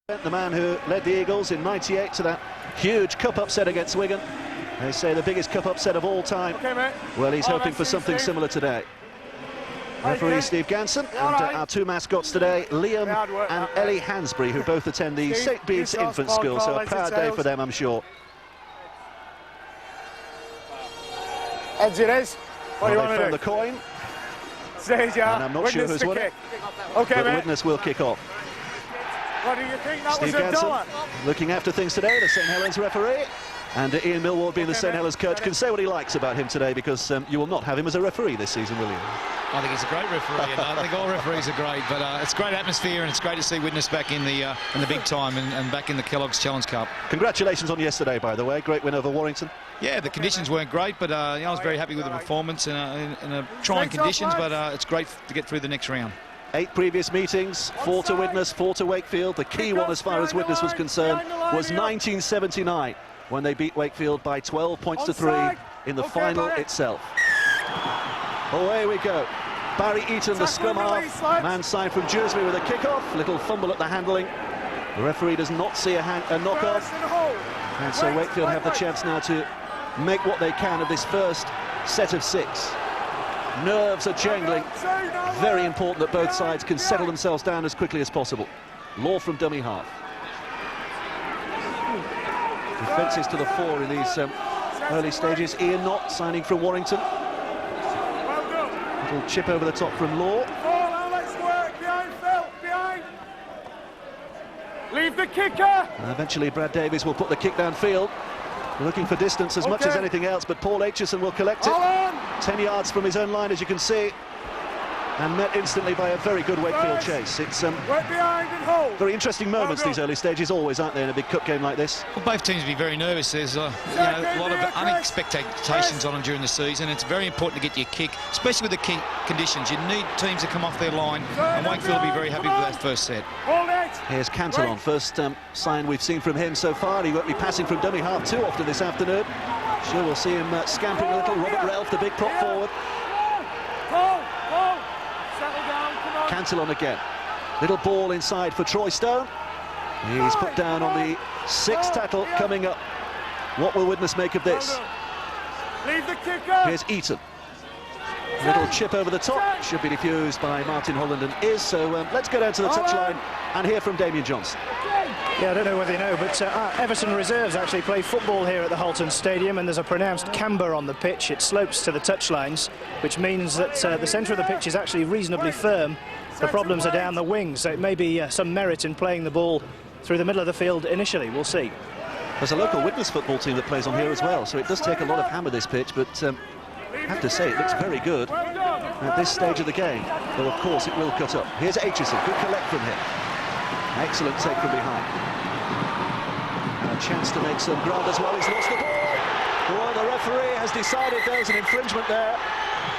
The man who led the Eagles in '98 to that huge cup upset against Wigan. They say the biggest cup upset of all time. Okay, mate. Well, he's hoping for something similar today. Referee Steve Ganson and our two mascots today, Liam and Ellie Hansbury, who both attend the St Bede's Infant School, so a proud day for them, I'm sure. Heads it is. What do you want to do? The coin. Stage, yeah. And I'm not sure who's won it. Okay, but Widnes will kick off. What do you think? That Steve was Ganson looking after things today, the St Helens referee. And Ian Millward, being the St Helens coach, can say what he likes about him today, because you will not have him as a referee this season, will you? I think he's a great referee, and I think all referees are great, but it's great atmosphere, and it's great to see Widnes back in the big time and back in the Kellogg's Challenge Cup. Congratulations on yesterday, by the way. Great win over Warrington. Yeah, the conditions weren't great, but I was very happy with the performance in trying conditions, but it's great to get through the next round. 8 previous meetings, 4 to Widnes, 4 to Wakefield. The key one, as far as Widnes was concerned, was 1979, when they beat Wakefield by 12 points to 3 in the final itself. Away we go. Barry Eaton, the scrum half, man side from Dewsbury with a kick-off. Little fumble at the handling. The referee does not see a knock-off. And so Wakefield have the chance now to make what they can of this first set of 6. Nerves are jangling. Very important that both sides can settle themselves down as quickly as possible. Law from dummy half. Defences to the fore in these early stages. Ian Knott signing from Warrington. Little chip over the top from Law. Leave the kicker. And eventually Brad Davies will put the kick downfield. Looking for distance as much as anything else, but Paul Aitchison will collect it. 10 yards from his own line, as you can see, and met instantly by a very good Wakefield chase. It's very interesting moments, these early stages, always, aren't they, in a big cup game like this? Well, both teams will be very nervous. There's a lot of unexpectations on them during the season. It's very important to get your kick, especially with the kick conditions. You need teams to come off their line, and Wakefield will be very happy with that first set. Here's Cantillon, first sign we've seen from him so far. He won't be passing from dummy half too often this afternoon. Sure, we'll see him scampering a little. Robert Relf, the big prop forward. Cantillon again. Little ball inside for Troy Stone. He's put down on the 6th tackle coming up. What will Widnes make of this? Here's Eaton. Little chip over the top, should be defused by Martin Holland, and is. So let's go down to the touchline and hear from Damien Johnson. Yeah, I don't know whether you know, but Everton reserves actually play football here at the Halton Stadium, and there's a pronounced camber on the pitch. It slopes to the touchlines, which means that the centre of the pitch is actually reasonably firm. The problems are down the wings, so it may be some merit in playing the ball through the middle of the field initially. We'll see. There's a local Widnes football team that plays on here as well, so it does take a lot of hammer, this pitch, but I have to say it looks very good at this stage of the game, though of course it will cut up. Here's Aitchison, good collect from him. Excellent take from behind. And a chance to make some ground as well. He's lost the ball. Well, the referee has decided there was an infringement there.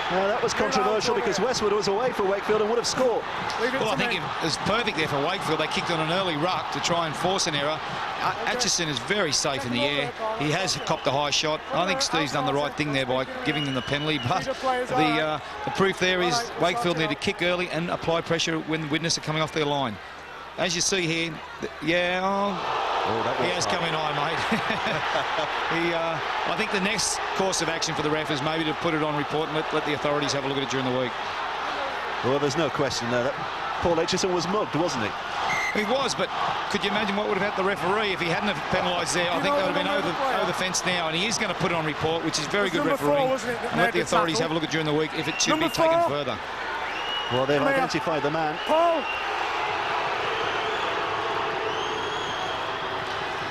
That was controversial because Westwood was away for Wakefield and would have scored. Well, I think it was perfect there for Wakefield. They kicked on an early ruck to try and force an error. Aitchison is very safe in the air. He has copped a high shot. I think Steve's done the right thing there by giving them the penalty, but the proof there is Wakefield need to kick early and apply pressure when Widnes are coming off their line. As you see here, he has come in high, mate. I think the next course of action for the ref is maybe to put it on report and let the authorities have a look at it during the week. Well, there's no question there that Paul Aitchison was mugged, wasn't he? He was, but could you imagine what would have happened to the referee if he hadn't have penalised there? I think they would have been over the fence now, and he is going to put it on report, which is very good refereeing, and let the authorities have a look at it during the week if it should be taken further. Well, they've identified the man.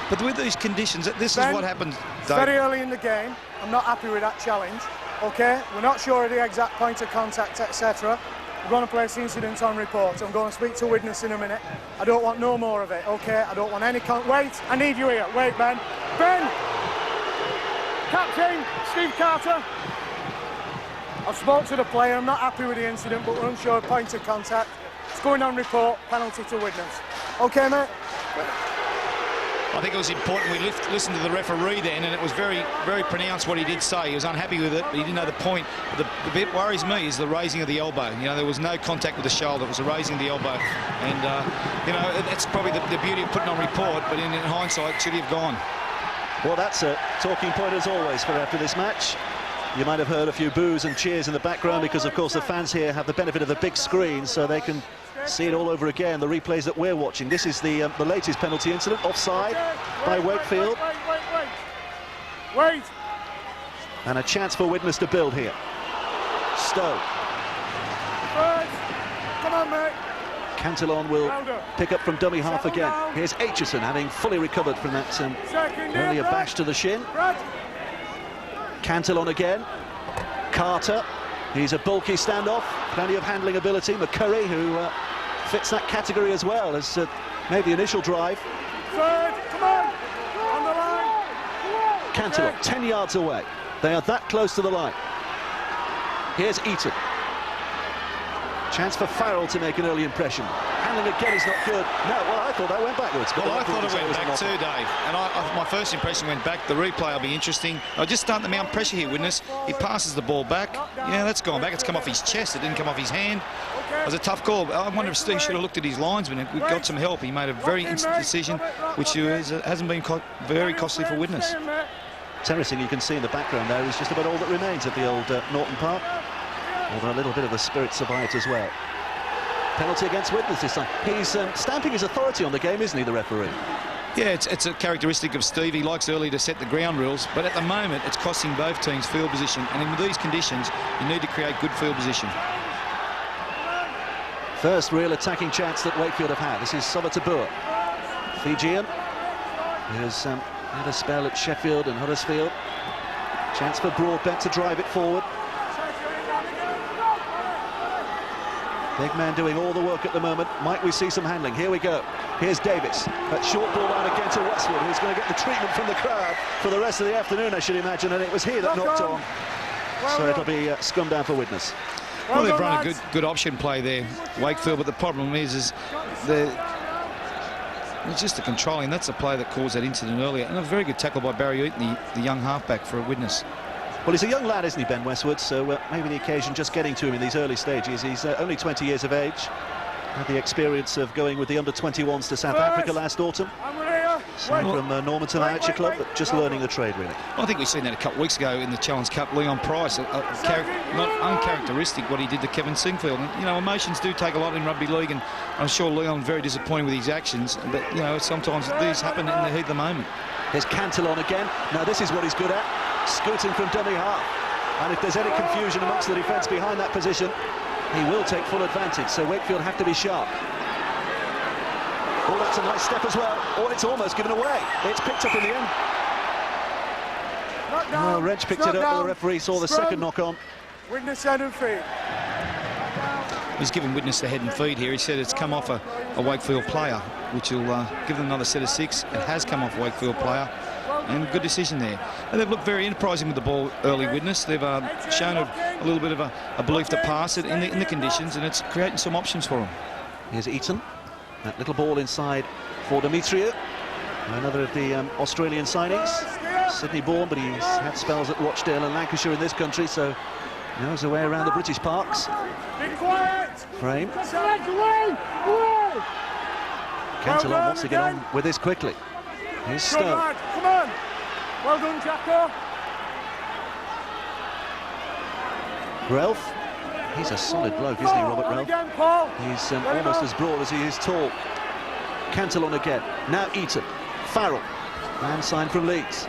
But with these conditions, this is what happens. Very early in the game. I'm not happy with that challenge. Okay, we're not sure of the exact point of contact, etc. We're going to place the incident on report. I'm going to speak to Widnes in a minute. I don't want no more of it. Okay, I don't want any. Wait, I need you here. Wait, Ben. Ben, captain Steve Carter. I've spoken to the player. I'm not happy with the incident, but we're unsure of point of contact. It's going on report. Penalty to Widnes. Okay, mate. I think it was important we listened to the referee then, and it was very, very pronounced what he did say. He was unhappy with it, but he didn't know the point. The bit worries me is the raising of the elbow. You know, there was no contact with the shoulder. It was a raising of the elbow. And, you know, that's probably the beauty of putting on report, but in hindsight, should he have gone? Well, that's a talking point as always for after this match. You might have heard a few boos and cheers in the background because, of course, the fans here have the benefit of the big screen, so they can see it all over again, the replays that we're watching. This is the latest penalty incident, offside by Wakefield. Wait. And a chance for Widnes to build here. Stowe. Come on, mate. Cantillon will pick up from dummy half again. Here's Aitchison, having fully recovered from that earlier bash to the shin. Cantillon again. Carter. He's a bulky standoff. Plenty of handling ability. McCurry, who fits that category as well, has made the initial drive. Come on the line. Cantillon, 10 yards away. They are that close to the line. Here's Eaton. Chance for Farrell to make an early impression. Handling again is not good. No, well, I thought that went backwards. Well, I thought it went back too, Dave. And my first impression went back. The replay will be interesting. I'll just start to mount pressure here, Widnes. He passes the ball back. Yeah, that's gone back. It's come off his chest. It didn't come off his hand. It was a tough call. I wonder if Steve should have looked at his linesman. We got some help. He made a very instant decision, which hasn't been very costly for Widnes. Terracing, you can see in the background there, is just about all that remains of the old Norton Park. Although a little bit of the spirit survived as well. Penalty against Widnes this time. He's stamping his authority on the game, isn't he, the referee? Yeah, it's a characteristic of Steve. He likes early to set the ground rules, but at the moment it's costing both teams field position, and in these conditions you need to create good field position. First real attacking chance that Wakefield have had. This is Sovatabua, Fijian, who has had a spell at Sheffield and Huddersfield. Chance for Broadbent to drive it forward. Big man doing all the work at the moment. Might we see some handling? Here we go. Here's Davis. That short ball out again to Westwood, who's going to get the treatment from the crowd for the rest of the afternoon, I should imagine, and it was he that knocked on. So it'll be scum down for Widnes. Well, they've run a good option play there, Wakefield, but the problem is it's just the controlling. That's the play that caused that incident earlier. And a very good tackle by Barry Eaton, the young halfback, for a Widnes. Well, he's a young lad, isn't he, Ben Westwood? So maybe the occasion just getting to him in these early stages. He's only 20 years of age. Had the experience of going with the under-21s to South Africa last autumn. Signed from Normanton Amateur Club, but just learning the trade, really. Well, I think we've seen that a couple of weeks ago in the Challenge Cup. Leon Price, not uncharacteristic what he did to Kevin Singfield. And, you know, emotions do take a lot in rugby league, and I'm sure Leon's very disappointed with his actions. But, you know, sometimes these happen in the heat of the moment. Here's Cantillon again. Now, this is what he's good at. Scooting from dummy half, and if there's any confusion amongst the defence behind that position, he will take full advantage, so Wakefield have to be sharp. Oh, that's a nice step as well. Oh, it's almost given away. It's picked up in the end. Well, Wrench picked it up, but the referee saw the second knock on. Widnes head and feet. He's given Widnes the head and feet here. He said it's come off a Wakefield player, which will give them another set of 6. It has come off a Wakefield player. And good decision there. And they've looked very enterprising with the ball early, Widnes. They've shown a little bit of a belief to pass it in the conditions, and it's creating some options for them. Here's Eaton. That little ball inside for Demetriou. Another of the Australian signings. Sydney-born, but he's had spells at Rochdale and Lancashire in this country, so he knows the way around the British parks. Frame. Cantillon wants to get on with this quickly. Here's Stowe. Come on. Well done, Jacko. Relf. He's a solid bloke, isn't he, Robert Relf? He's almost as broad as he is tall. Cantillon again. Now Eaton. Farrell. Man signed from Leeds.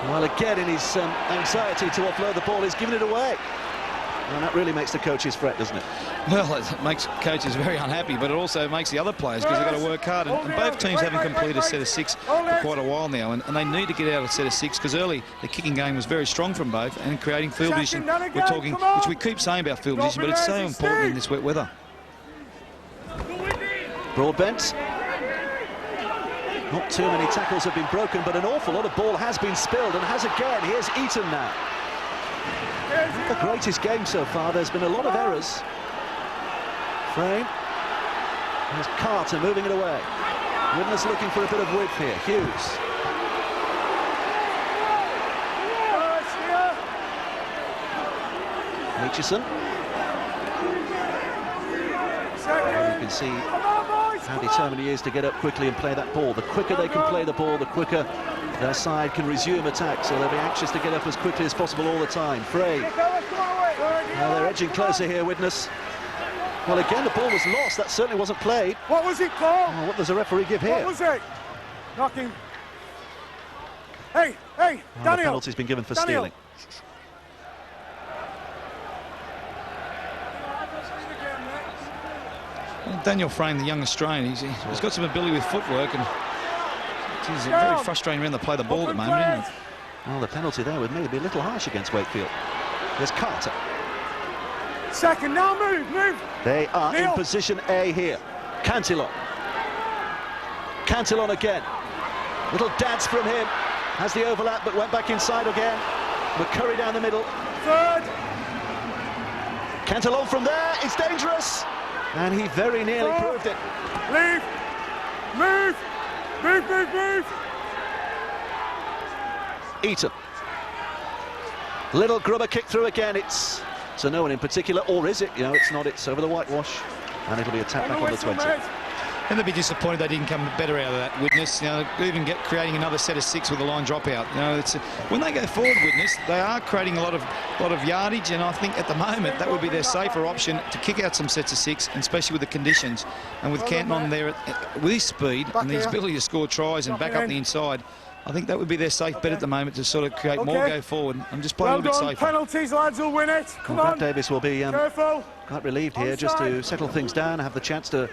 Well, again, in his anxiety to offload the ball, he's given it away. And that really makes the coaches fret, doesn't it? Well, it makes coaches very unhappy, but it also makes the other players, because they've got to work hard. And both teams haven't completed a set of 6 for quite a while now, and they need to get out a set of 6, because early the kicking game was very strong from both, and creating field position. We're talking, which we keep saying about field position, but it's so important in this wet weather. Broadbent. Not too many tackles have been broken, but an awful lot of ball has been spilled, and has again. Here's Eaton now. Not the greatest game so far. There's been a lot of errors. Frame. There's Carter moving it away. Widnes looking for a bit of width here. Hughes. Mitchison. And you can see how determined he is to get up quickly and play that ball. The quicker they can play the ball, the quicker their side can resume attack, so they'll be anxious to get up as quickly as possible all the time. Frey. Now they're edging closer here, Widnes. Well, again, the ball was lost. That certainly wasn't played. What was it, Paul? Oh, what does the referee give here? What was it? Knocking. Hey, Oh, Daniel. the penalty's been given for stealing. Well, Daniel Frame, the young Australian, he's got some ability with footwork, and it's very frustrating around to play the ball at the moment, isn't it? Well, the penalty there would maybe be a little harsh against Wakefield. There's Carter. Second, now move. They are Neil. in position A here. Cantillon. Cantillon again. Little dance from him. Has the overlap, but went back inside again. McCurry down the middle. Third. Cantillon from there. It's dangerous. And he very nearly proved it. Leave. Move. Eaton. Little grubber kick through again. It's to no one in particular, or is it? You know, it's not. It's over the whitewash, and it'll be a tap back on the 20. And they'll be disappointed they didn't come better out of that, Widnes. You know, even creating another set of 6 with a line dropout. You know, it's when they go forward, Widnes, they are creating a lot of yardage, and I think at the moment that would be their safer option to kick out some sets of 6, and especially with the conditions. And with Canton on there with his speed and his ability to score tries and back up the inside, I think that would be their safe bet at the moment to sort of create more go forward and just play a little bit safer. Penalties, lads will win it. Come on. Davis will be Careful. quite relieved here just to settle things down, have the chance to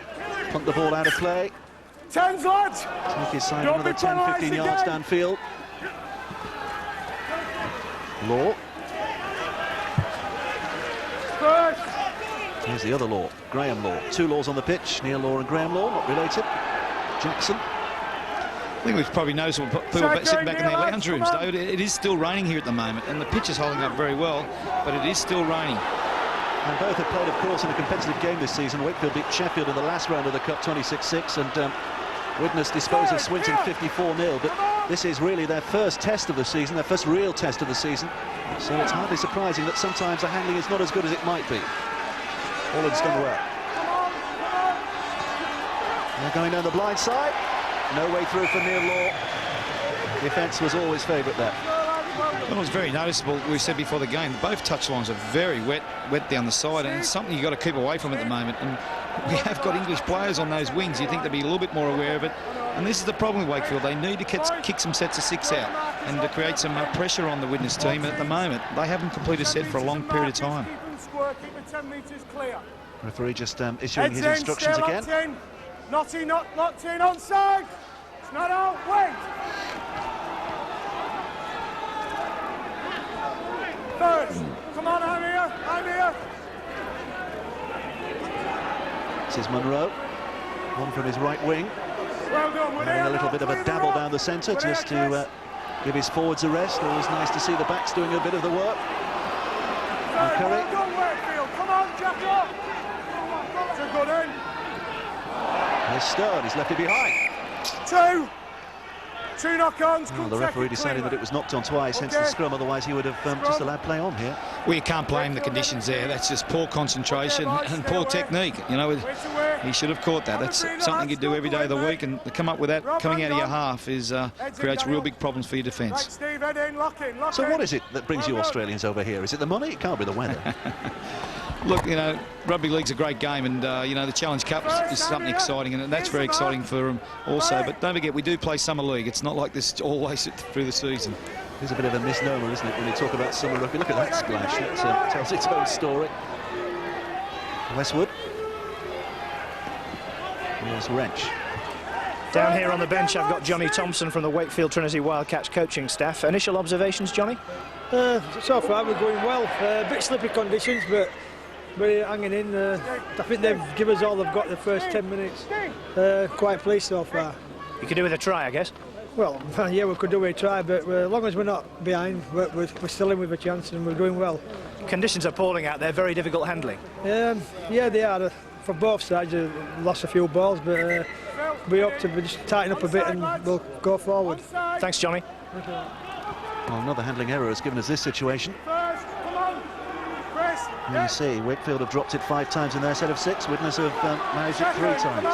punt the ball out of play. 10s, lads. Take his side Don't another be 10, 15 yards penalised downfield. Law. First. Here's the other Law, Graham Law. 2 Laws on the pitch, Neil Law and Graham Law, not related. Jackson. I think we've probably noticed people sitting back in their lounge rooms, though. It is still raining here at the moment, and the pitch is holding up very well, but it is still raining. And both have played, of course, in a competitive game this season. Wakefield beat Sheffield in the last round of the Cup 26-6, and Widnes disposed of Swinton 54-0, but this is really their first test of the season, their first real test of the season, so it's hardly surprising that sometimes the handling is not as good as it might be. Holland's done well. They're going down the blind side. No way through for Neil Law. Defence was always favourite there. Well, it was very noticeable, we said before the game, both touchlines are very wet down the side, and it's something you've got to keep away from at the moment. And we have got English players on those wings. You think they'd be a little bit more aware of it. And this is the problem with Wakefield. They need to kick some sets of 6 out and to create some pressure on the Widnes team. And at the moment, they haven't completed a set for a long period of time. Referee just issuing his instructions again. Not locked in, onside. It's not out, wait. First, come on, I'm here. This is Munro, one from his right wing. Well done, Having a little bit of a dabble down the centre just to give his forwards a rest. Always nice to see the backs doing a bit of the work. Well done, Wakefield. Come on, Jack up. It's a good in. There's Stone, he's left it behind. Two knock-ons. The referee decided that it was knocked on twice, hence the scrum, otherwise he would have just allowed play on here. Well, you can't blame the conditions there. That's just poor concentration and poor technique. You know, he should have caught that. That's something you do every day of the week, and to come up with that coming out of your half is creates real big problems for your defence. So what is it that brings you Australians over here? Is it the money? It can't be the weather. Look, you know, rugby league's a great game, and you know, the Challenge Cup is something exciting, and that's very exciting for them also. But don't forget, we do play summer league. It's not like this always through the season. It's a bit of a misnomer, isn't it, when you talk about summer rugby? Look at that splash. That tells its own story. Westwood. Here's Wrench. Down here on the bench, I've got Johnny Thompson from the Wakefield Trinity Wildcats coaching staff. Initial observations, Johnny? So far we're going well. A bit slippy conditions, but we're hanging in. I think they've given us all they've got the first 10 minutes. Quite pleased so far. You could do with a try, I guess. Well, yeah, we could do a try, but as long as we're not behind, we're still in with a chance, and we're doing well. Conditions are appalling out there, very difficult handling. Yeah, they are. For both sides, lost a few balls, but be up to just tighten up a bit and we'll go forward. Thanks, Johnny. Well, another handling error has given us this situation. You see, Wakefield have dropped it 5 times in their set of 6. Widnes have managed it 3 times.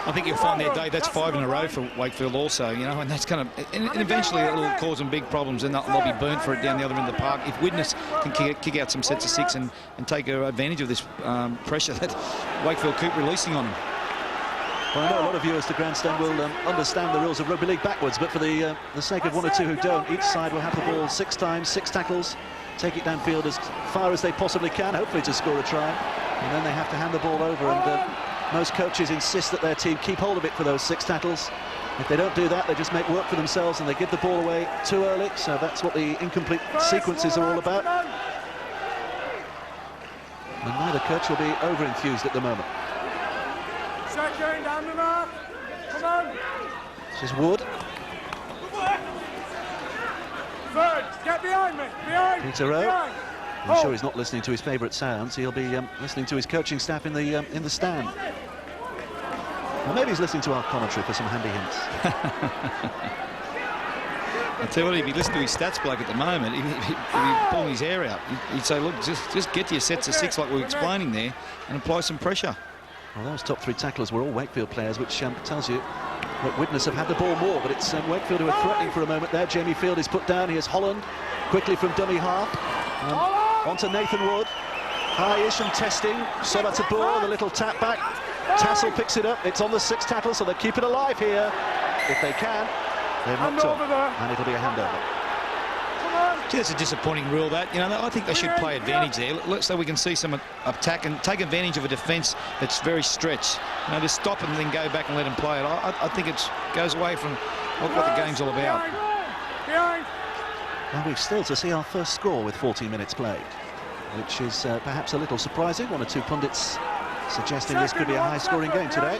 I think you'll find there, Dave, that's 5 in a row for Wakefield also, you know, and that's going to, and eventually it'll cause them big problems, and they'll be burnt for it down the other end of the park. If Widnes can kick out some sets of 6 and take advantage of this pressure that Wakefield keep releasing on them. Well, I know a lot of viewers to Grandstand will understand the rules of rugby league backwards, but for the sake of 1 or 2 who don't, each side will have the ball 6 times, 6 tackles, take it downfield as far as they possibly can, hopefully to score a try, and then they have to hand the ball over, and most coaches insist that their team keep hold of it for those 6 tackles. If they don't do that, they just make work for themselves and they give the ball away too early, so that's what the incomplete sequences are all about. And neither coach will be over-enthused at the moment. Second, down the mark. Come on. This is Wood. Third, get behind me. Behind. Peter Rowe. Behind. I'm sure he's not listening to his favourite sounds. He'll be listening to his coaching staff in the stand. Or maybe he's listening to our commentary for some handy hints. I tell you what, if he listened to his stats bloke at the moment, he'd be pulling his hair out. He'd say, look, just get to your sets of 6 like we were explaining there and apply some pressure. Well, those top 3 tacklers were all Wakefield players, which tells you that Widnes have had the ball more, but it's Wakefield who are threatening for a moment there. Jamie Field is put down. Here's Holland quickly from dummy half. Onto Nathan Wood. High-ish and testing. Sobatabur, the little tap back. Tassel picks it up. It's on the 6th tackle, so they keep it alive here. If they can, they've knocked on, and it'll be a handover. Gee, that's a disappointing rule, that. You know, I think they should play advantage there. So we can see some attack and take advantage of a defence that's very stretched. You know, just stop and then go back and let them play it. I think it goes away from what the game's all about. Well, we've still to see our first score with 14 minutes played, which is perhaps a little surprising. 1 or 2 pundits suggesting this could be a high-scoring game today.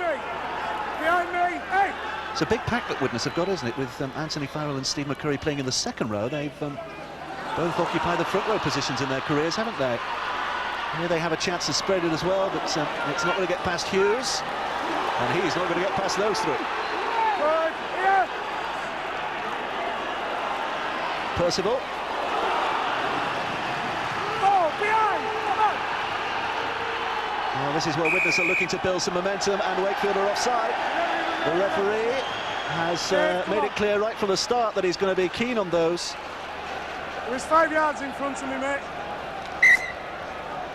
It's a big pack that Widnes have got, isn't it, with Anthony Farrell and Steve McCurry playing in the 2nd row. They've both occupied the front row positions in their careers, haven't they? Here they have a chance to spread it as well, but it's not going to get past Hughes, and he's not going to get past those 3. Percival. Well, this is where Widnes are looking to build some momentum, and Wakefield are offside. The referee has made it clear right from the start that he's going to be keen on those. There was 5 yards in front of me, mate.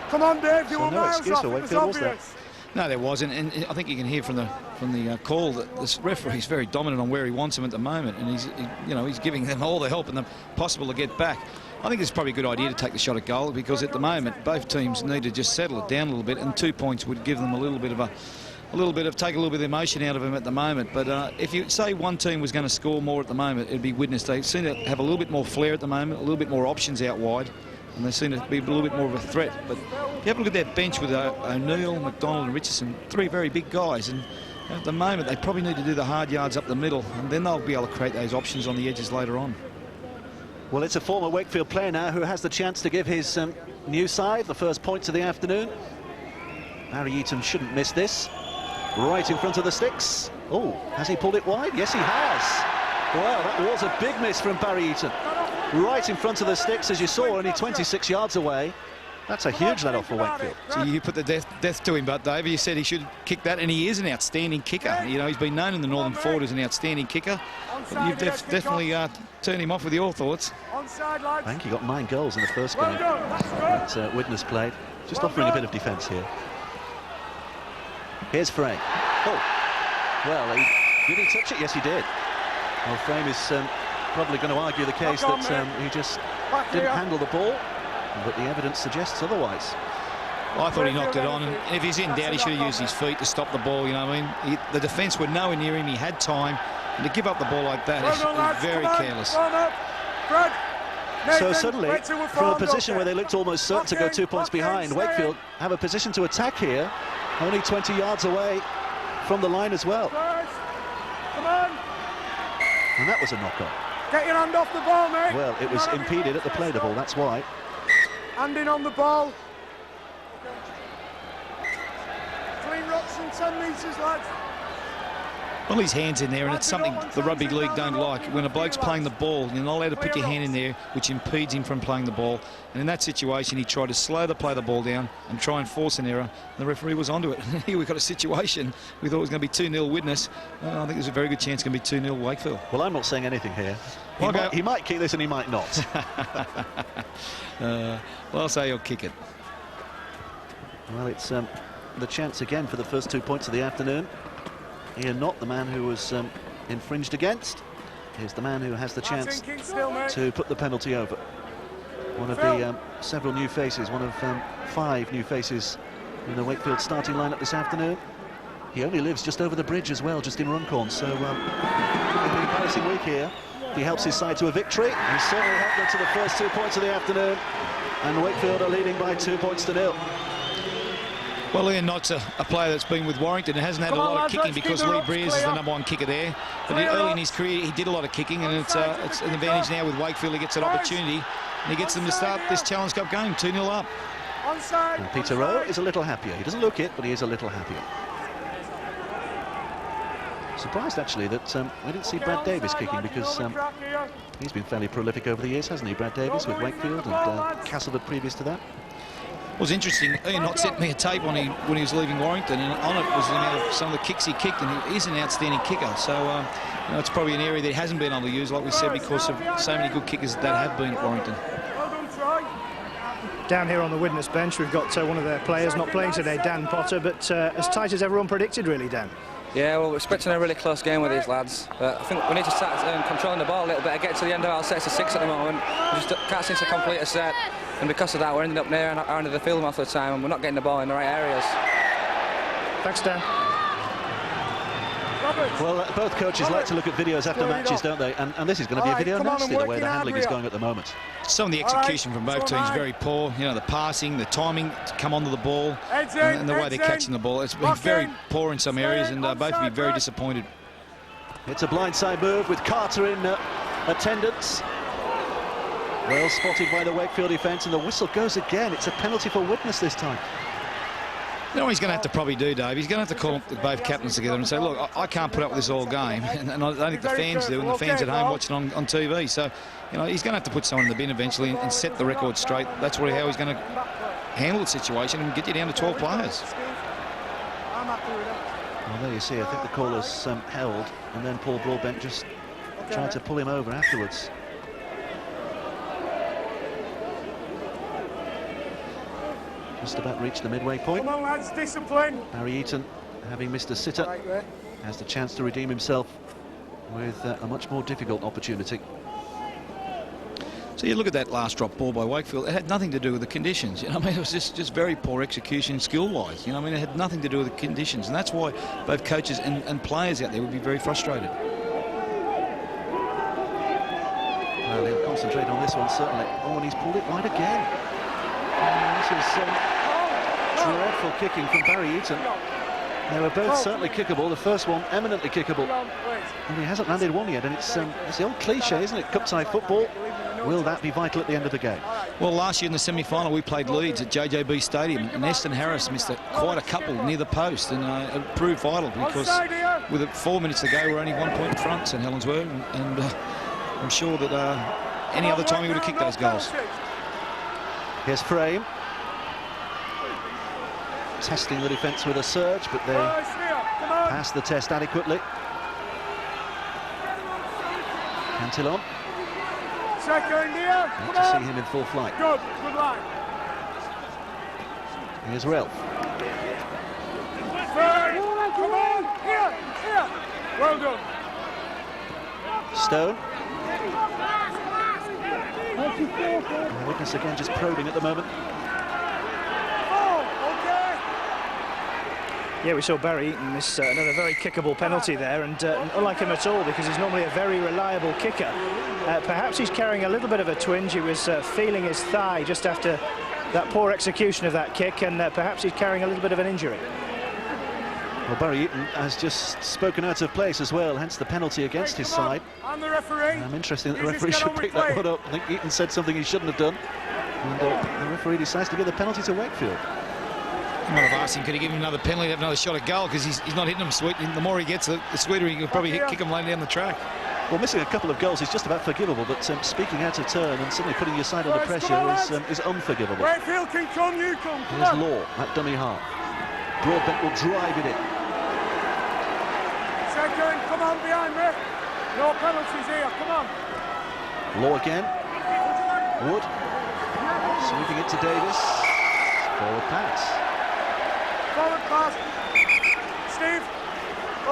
Come on, Dave, you were miles off. It was obvious. No, there wasn't, and I think you can hear from the call that this referee's very dominant on where he wants them at the moment, and he's giving them all the help and the possible to get back. I think it's probably a good idea to take the shot at goal, because at the moment both teams need to just settle it down a little bit, and 2 points would give them take a little bit of the emotion out of them at the moment. But if you say one team was going to score more at the moment, it'd be Widnes. They seem to have a little bit more flair at the moment, a little bit more options out wide, and they seem to be a little bit more of a threat. But if you have a look at their bench with O'Neill, McDonald and Richardson, 3 very big guys, and at the moment they probably need to do the hard yards up the middle, and then they'll be able to create those options on the edges later on. Well, it's a former Wakefield player now who has the chance to give his new side the first points of the afternoon. Barry Eaton shouldn't miss this. Right in front of the sticks. Oh, has he pulled it wide? Yes, he has. Well, that was a big miss from Barry Eaton. Right in front of the sticks, as you saw, only 26 yards away. That's a huge let-off for Wakefield. So you put the death to him, but Dave, you said he should kick that, and he is an outstanding kicker. You know, he's been known in the Northern Ford as an outstanding kicker. But you've definitely turned him off with your thoughts. I think he got 9 goals in the first game that Widnes played. Just offering a bit of defence here. Here's Frame. Oh, well, did he touch it? Yes, he did. Well, Frame is probably going to argue the case that he just didn't handle the ball, but the evidence suggests otherwise. Well, I thought he knocked it on, and if he's in doubt, he should have used his feet to stop the ball, you know what I mean? The defence were nowhere near him, he had time, and to give up the ball like that is very careless. So suddenly, from a position where they looked almost certain to go 2 points behind, Wakefield have a position to attack here, only 20 yards away from the line as well. Come on. And that was a knock-on. Get your hand off the ball, mate. Well, it was impeded at the play the ball, that's why. Hand in on the ball. Clean rocks and 10 metres, lads. Well, his hand's in there, and it's something the rugby league don't like. When a bloke's playing the ball, you're not allowed to put your hand in there, which impedes him from playing the ball. And in that situation, he tried to slow the play the ball down and try and force an error. The referee was onto it. Here we've got a situation. We thought it was going to be 2-0 Widnes. I think there's a very good chance it's going to be 2-0 Wakefield. Well, I'm not saying anything here. He might kick this and he might not. Well, I'll say he'll kick it. Well, it's the chance again for the first 2 points of the afternoon. Here, not the man who was infringed against. Here's the man who has the chance to put the penalty over. One of the several new faces, one of 5 new faces in the Wakefield starting lineup this afternoon. He only lives just over the bridge as well, just in Runcorn. So, in the embarrassing week here, he helps his side to a victory. He certainly helped them to the first 2 points of the afternoon. And Wakefield are leading by 2 points to 0. Well, Ian Knott's a player that's been with Warrington and hasn't had a lot of kicking because Lee Breers is the #1 kicker there. But early in his career, he did a lot of kicking, and it's an advantage now with Wakefield. He gets an opportunity, and he gets them to start this Challenge Cup game 2-0 up. And Peter Rowe is a little happier. He doesn't look it, but he is a little happier. Surprised, actually, that we didn't see Brad Davis kicking, because he's been fairly prolific over the years, hasn't he, Brad Davis, with Wakefield and Castleford previous to that. It was interesting. Ian Knott sent me a tape when he was leaving Warrington, and on it was the amount of some of the kicks he kicked, and he is an outstanding kicker. So you know, it's probably an area that he hasn't been able to use, like we said, because of so many good kickers that have been at Warrington. Down here on the Widnes bench, we've got one of their players not playing today, Dan Potter, but as tight as everyone predicted, really, Dan. Yeah, well, we're expecting a really close game with these lads. But I think we need to start controlling the ball a little bit. I get to the end of our sets of 6 at the moment. We just can't seem to complete a set. And because of that, we're ending up near our end of the field most of the time, and we're not getting the ball in the right areas. Thanks, Dan. Well, both coaches like to look at videos after matches, don't they? And this is going to be a video nasty, the way the handling is going at the moment. Some of the execution from both teams very poor. You know, the passing, the timing to come onto the ball, and the way they're catching the ball. It's been very poor in some areas, and both will be very disappointed. It's a blindside move with Carter in attendance. Well spotted by the Wakefield defence, and the whistle goes again. It's a penalty for Widnes this time. You know what he's going to have to probably do, Dave? He's going to have to call both captains together and say, look, I can't put up with this all game, and I don't think the fans do, and the fans at home watching on TV. So, you know, he's going to have to put someone in the bin eventually and set the record straight. That's how he's going to handle the situation and get you down to 12 players. Well, there you see, I think the call is held, and then Paul Broadbent just tried to pull him over afterwards. Just about reached the midway point. Come on, lads, discipline. Barry Eaton, having missed a sitter, has the chance to redeem himself with a much more difficult opportunity. So you look at that last drop ball by Wakefield, it had nothing to do with the conditions. You know, I mean, it was just very poor execution skill-wise. You know, I mean, it had nothing to do with the conditions, and that's why both coaches and players out there would be very frustrated. Well, he'll concentrate on this one, certainly. Oh, and he's pulled it wide again. This is dreadful kicking from Barry Eaton. They were both certainly kickable. The first one eminently kickable, and he hasn't landed one yet. And it's the old cliche, isn't it? Cup-side football. Will that be vital at the end of the game? Well, last year in the semi-final, we played Leeds at JJB Stadium, and Eston Harris missed quite a couple near the post, and it proved vital because with 4 minutes to go, we're only 1 point in front, St Helens were, and I'm sure that any other time he would have kicked those goals. Here's Frame. Testing the defence with a surge, but they pass the test adequately. Cantillon. Second here. Good to see him in full flight. Good line. Here's Ralph. Come on, here. Well done. Stone. Widnes again just probing at the moment. Yeah, we saw Barry Eaton miss another very kickable penalty there, and unlike him at all, because he's normally a very reliable kicker. Perhaps he's carrying a little bit of a twinge. He was feeling his thigh just after that poor execution of that kick, and perhaps he's carrying a little bit of an injury. Well, Barry Eaton has just spoken out of place as well, hence the penalty against his side. And the referee. Interesting that the referee should pick that one up. I think Eaton said something he shouldn't have done, and the referee decides to give the penalty to Wakefield. I might have asked him, could he give him another penalty, have another shot at goal, because he's not hitting them sweet. The more he gets, the sweeter he could probably kick them laying down the track. Well, missing a couple of goals is just about forgivable, but speaking out of turn and suddenly putting your side under pressure is unforgivable. Wakefield can come, you come. Here's Law at dummy half. Broadbent will drive it in. Second, come on behind me. No penalties here, come on. Law again. Wood. Sweeping it to Davis. Forward pass. Forward pass. Steve.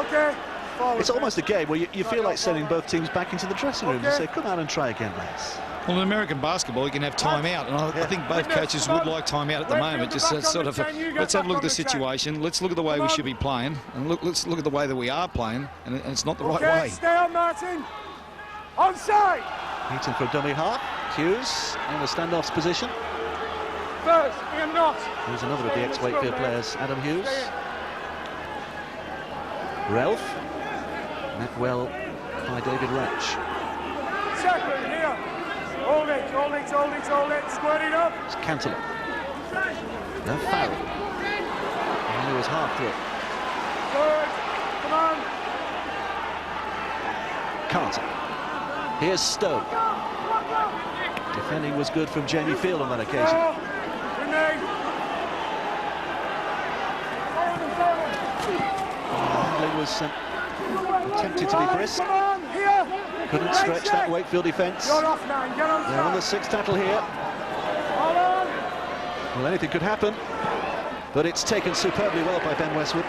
Okay. Forward. It's almost a game where you feel like sending both teams back into the dressing room to say, come out and try again, lads. Well, in American basketball, you can have time out, and I think both coaches would like time out at the moment. Just sort of, let's have a look at the situation, let's look at the way we should be playing, and let's look at the way that we are playing, and it's not the right way. Stay on, Martin. Onside. Heaton for dummy half. Hughes in the standoff's position. First, Ian Knott. Here's another of the ex-Wakefield players, Adam Hughes. Relf. Met well by David Wrench. Second, here. Hold it, hold it, hold it, hold it. Square it up. It's Cantillon. No foul. And he was half through. Third, come on. Carter. Here's Stowe. Defending was good from Jamie Field on that occasion. Handling was attempted to be brisk. Couldn't stretch that Wakefield defence. They're on the sixth tackle here. Well, anything could happen, but it's taken superbly well by Ben Westwood.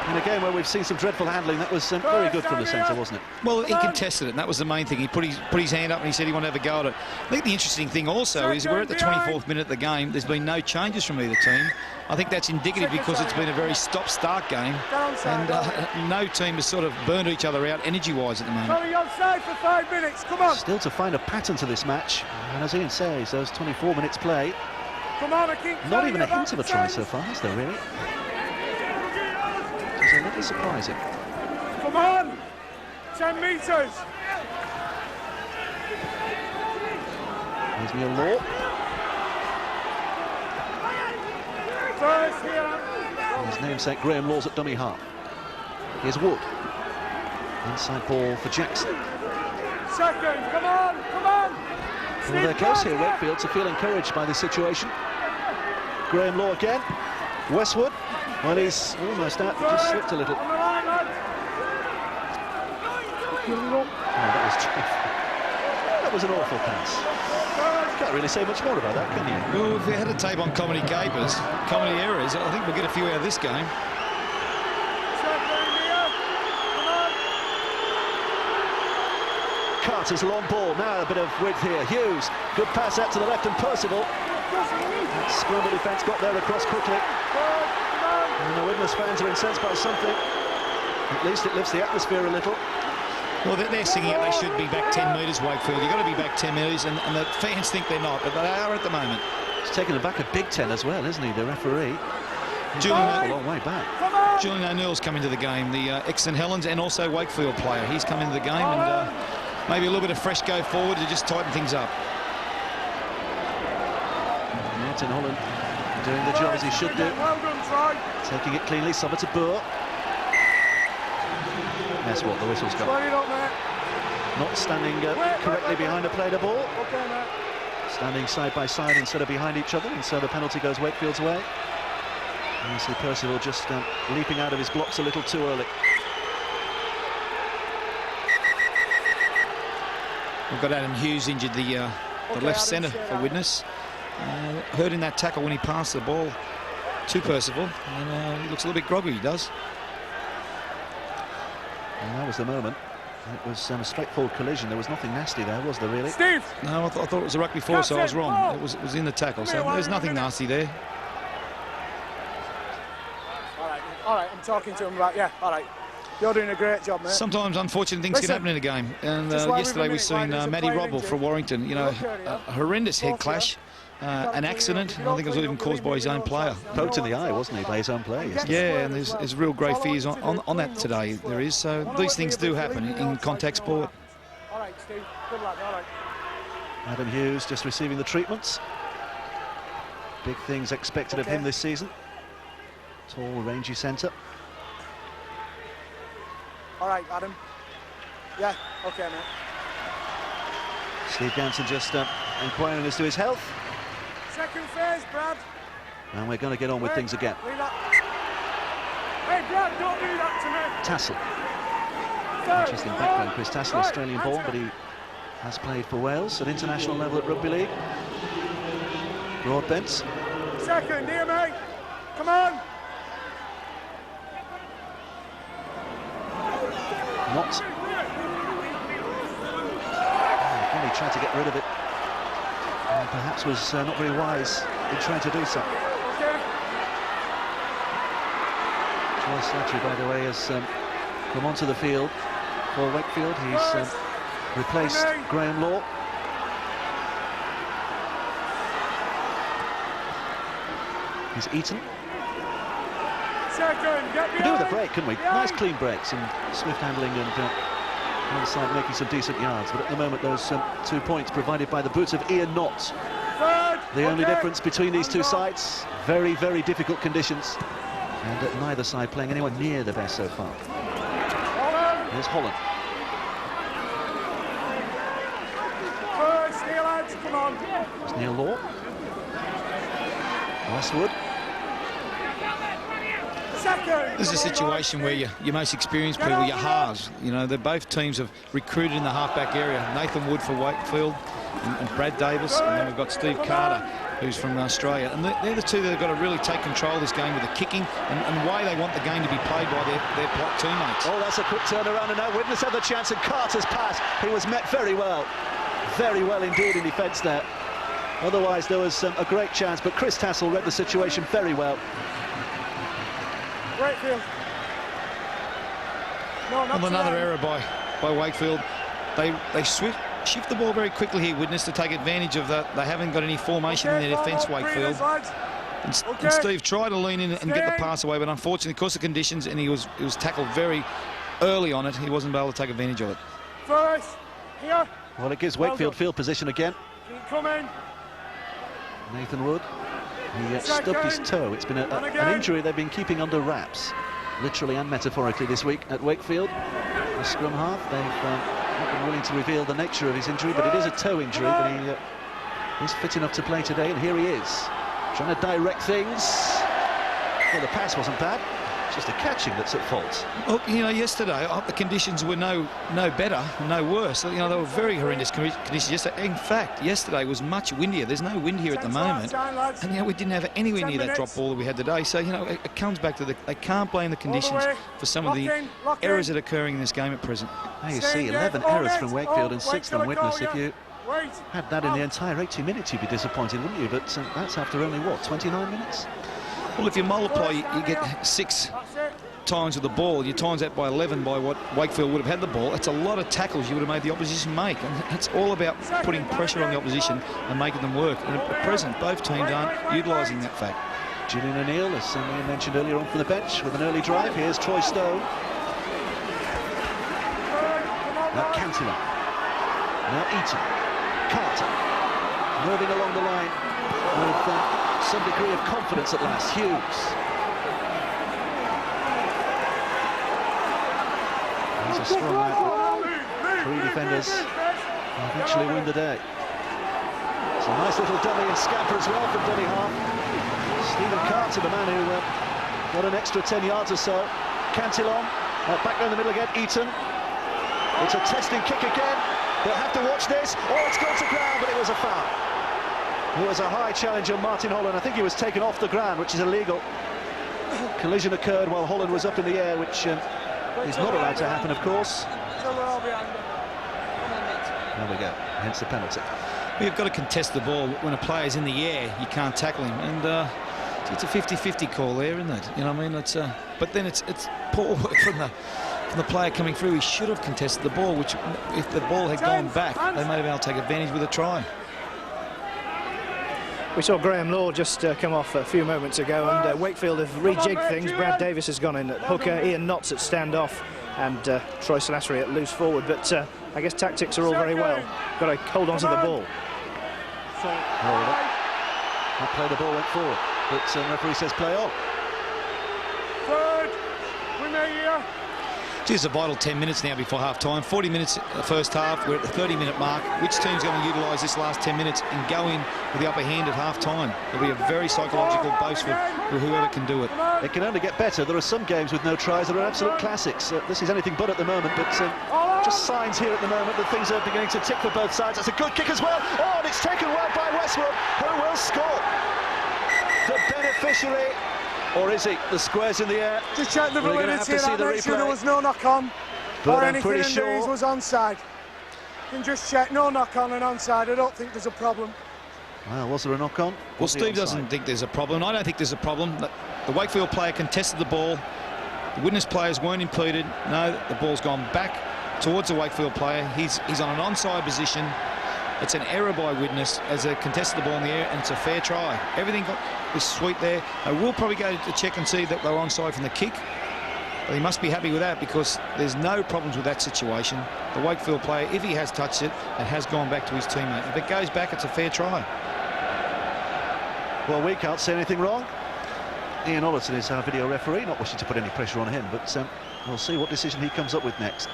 In a game where we've seen some dreadful handling, that was very good from the centre, wasn't it? Well, he contested it, and that was the main thing. He put his hand up and he said he wanted to have a go at it. I think the interesting thing also is we're at the 24th minute of the game. There's been no changes from either team. I think that's indicative because it's been a very stop-start game, and no team has sort of burned each other out energy-wise at the moment. Offside for 5 minutes, come on. Still to find a pattern to this match, and as Ian says, those 24 minutes play. Come on, not even a hint of a try so far, is there really? It's a little surprising. Come on! 10 metres! Here's Neil Law. First here. His namesake Graham Law's at dummy half. Here's Wood. Inside ball for Jackson. Second, come on, come on! Well, they're close here, Wakefield, to feel encouraged by this situation. Graham Law again. Westwood. Well, he's almost out, but just slipped a little. Oh, that was an awful pass. Can't really say much more about that, can you? Well, if we had a tape on comedy capers, comedy errors, I think we'll get a few out of this game. Carter's long ball, now a bit of width here. Hughes, good pass out to the left, and Percival. That scramble defence got there across quickly. And the Widnes fans are incensed by something. At least it lifts the atmosphere a little. Well, they're singing it, they should be back 10 metres, Wakefield. You've got to be back 10 metres, and the fans think they're not, but they are at the moment. He's taking it back a big 10 as well, isn't he, the referee? He's a long way back. Julian O'Neill's come into the game, the ex-St Helens and also Wakefield player. He's come into the game, and maybe a little bit of fresh go forward to just tighten things up. Martin Holland doing the job as he should do. Taking it cleanly, Summer to Burr. That's what the whistle's got. Not standing correctly behind a play the ball. Standing side by side instead of behind each other, and so the penalty goes Wakefield's way. And you see Percival just leaping out of his blocks a little too early. We've got Adam Hughes injured, the left centre for Widnes. Hurt in that tackle when he passed the ball to Percival, and he looks a little bit groggy, he does. And that was the moment. It was a straightforward collision. There was nothing nasty there, was there, really? Steve! No, I thought it was a rugby four, so I was wrong. It was in the tackle, so there's nothing nasty there. All right, I'm talking to him about, yeah, all right. You're doing a great job, mate. Sometimes unfortunate things can happen in a game, and yesterday we've seen Matty Robbell for Warrington, you know, a horrendous head clash. An accident, I think it was even caused by his own player. Poked in the eye, wasn't he, by his own player? Yeah, and there's real grave fears on that today. There is, so these things do happen in contact sport. All right, Steve. Good luck, all right. Adam Hughes just receiving the treatments. Big things expected of him this season. Tall, rangy centre. All right, Adam. Yeah, okay, mate. Steve Ganson just inquiring as to his health. Second phase, Brad. And we're going to get on with things again. Leave that. Hey, Brad, don't do that to me. Tassel. Interesting background. Chris Tassel, Australian born, but he has played for Wales at international level at rugby league. Broadbent. Second, near me. Come on. Not. Again, he tried to get rid of it. And perhaps was not very wise in trying to do so. Troy Slattery, by the way, has come onto the field for Wakefield. He's replaced Graham Law. He's Eaton. We could do with a break, couldn't we? Nice clean breaks and swift handling and on the side making some decent yards. But at the moment, those 2 points provided by the boots of Ian Knott. The only difference between these two sides, very, very difficult conditions. And neither side playing anywhere near the best so far. Here's Holland. There's Neil Law. Westwood. This is a situation where your most experienced people, your halves, you know, both teams have recruited in the halfback area. Nathan Wood for Wakefield and Brad Davis, and then we've got Steve Carter, who's from Australia. And they're the two that have got to really take control of this game with the kicking and the way they want the game to be played by their teammates. Oh, that's a quick turnaround, and now Widnes had the chance, and Carter's pass, he was met very well indeed in defence there. Otherwise, there was a great chance, but Chris Tassel read the situation very well. Wakefield. No, not another error by Wakefield. They shift the ball very quickly here, Widnes, to take advantage of that. They haven't got any formation in their defence, Wakefield. And Steve tried to lean in and get the pass away, but unfortunately, because of conditions, and he was tackled very early on it, he wasn't able to take advantage of it. First, here. Well, it gives Wakefield field position again. Keep coming. Nathan Wood. He stubbed his toe. It's been an injury they've been keeping under wraps, literally and metaphorically, this week at Wakefield. The scrum half, they've not been willing to reveal the nature of his injury, but it is a toe injury, but he's fit enough to play today, and here he is, trying to direct things. Well, the pass wasn't bad. It's just the catching that's at fault. Well, you know, yesterday the conditions were no better, no worse. You know, they were very horrendous conditions yesterday. In fact, yesterday was much windier. There's no wind here at the moment, and you know, we didn't have anywhere near that drop ball that we had today. So you know, it comes back to they can't blame the conditions for some of the errors that are occurring in this game at present. Now you see 11 errors from Wakefield and 6 from Widnes. If you had that in the entire 80 minutes, you'd be disappointed, wouldn't you? But that's after only, what, 29 minutes? Well, if you multiply, you get 6 times with the ball. You times that by 11 by what Wakefield would have had the ball. It's a lot of tackles you would have made the opposition make. And it's all about putting pressure on the opposition and making them work. And at present, both teams aren't utilising that fact. Julian O'Neill, as Ian mentioned earlier on from the bench, with an early drive. Here's Troy Stowe. Now Cantillon. Now Eaton. Carter. Moving along the line with some degree of confidence at last. Hughes. He's a strong lad. 3 defenders will eventually win the day. It's a nice little dummy and scamper as well from dummy half. Stephen Carter, the man who got an extra 10 yards or so. Cantillon, back down the middle again. Eaton. It's a testing kick again. They'll have to watch this. Oh, it's gone to ground, but it was a foul. It was a high challenge on Martin Holland. I think he was taken off the ground, which is illegal. Collision occurred while Holland was up in the air, which is not allowed to happen, of course. There we go, hence the penalty. You've got to contest the ball. When a player's in the air, you can't tackle him. And it's a 50-50 call there, isn't it? You know what I mean? But then it's poor work from the player coming through. He should have contested the ball, which if the ball had gone back, they may have been able to take advantage with a try. We saw Graham Law just come off a few moments ago, and Wakefield have rejigged things. Brad Davis has gone in at hooker, Ian Knott's at standoff, and Troy Slattery at loose forward. But I guess tactics are all very well. Got to hold on to the ball. That play, the ball went forward, but the referee says play on. It's a vital 10 minutes now before half-time. 40 minutes the first half. We're at the 30-minute mark. Which team's going to utilise this last 10 minutes and go in with the upper hand at half-time? It'll be a very psychological boast for whoever can do it. It can only get better. There are some games with no tries that are absolute classics. This is anything but at the moment, but just signs here at the moment that things are beginning to tick for both sides. That's a good kick as well. Oh, and it's taken well by Westwood, who will score. The beneficiary. Or is he? The square's in the air. Just check the validity of that, make sure there was no knock-on or anything in these was onside. You can just check, no knock-on and onside. I don't think there's a problem. Well, was there a knock-on? Well, Steve doesn't think there's a problem. I don't think there's a problem. The Wakefield player contested the ball. The Widnes players weren't impeded. No, the ball's gone back towards the Wakefield player. He's on an onside position. It's an error by Widnes as they contested the ball in the air, and it's a fair try. Everything was sweet there. They will probably go to check and see that they're onside from the kick. But he must be happy with that because there's no problems with that situation. The Wakefield player, if he has touched it, it has gone back to his teammate. If it goes back, it's a fair try. Well, we can't see anything wrong. Ian Ollerton is our video referee, not wishing to put any pressure on him, but we'll see what decision he comes up with next.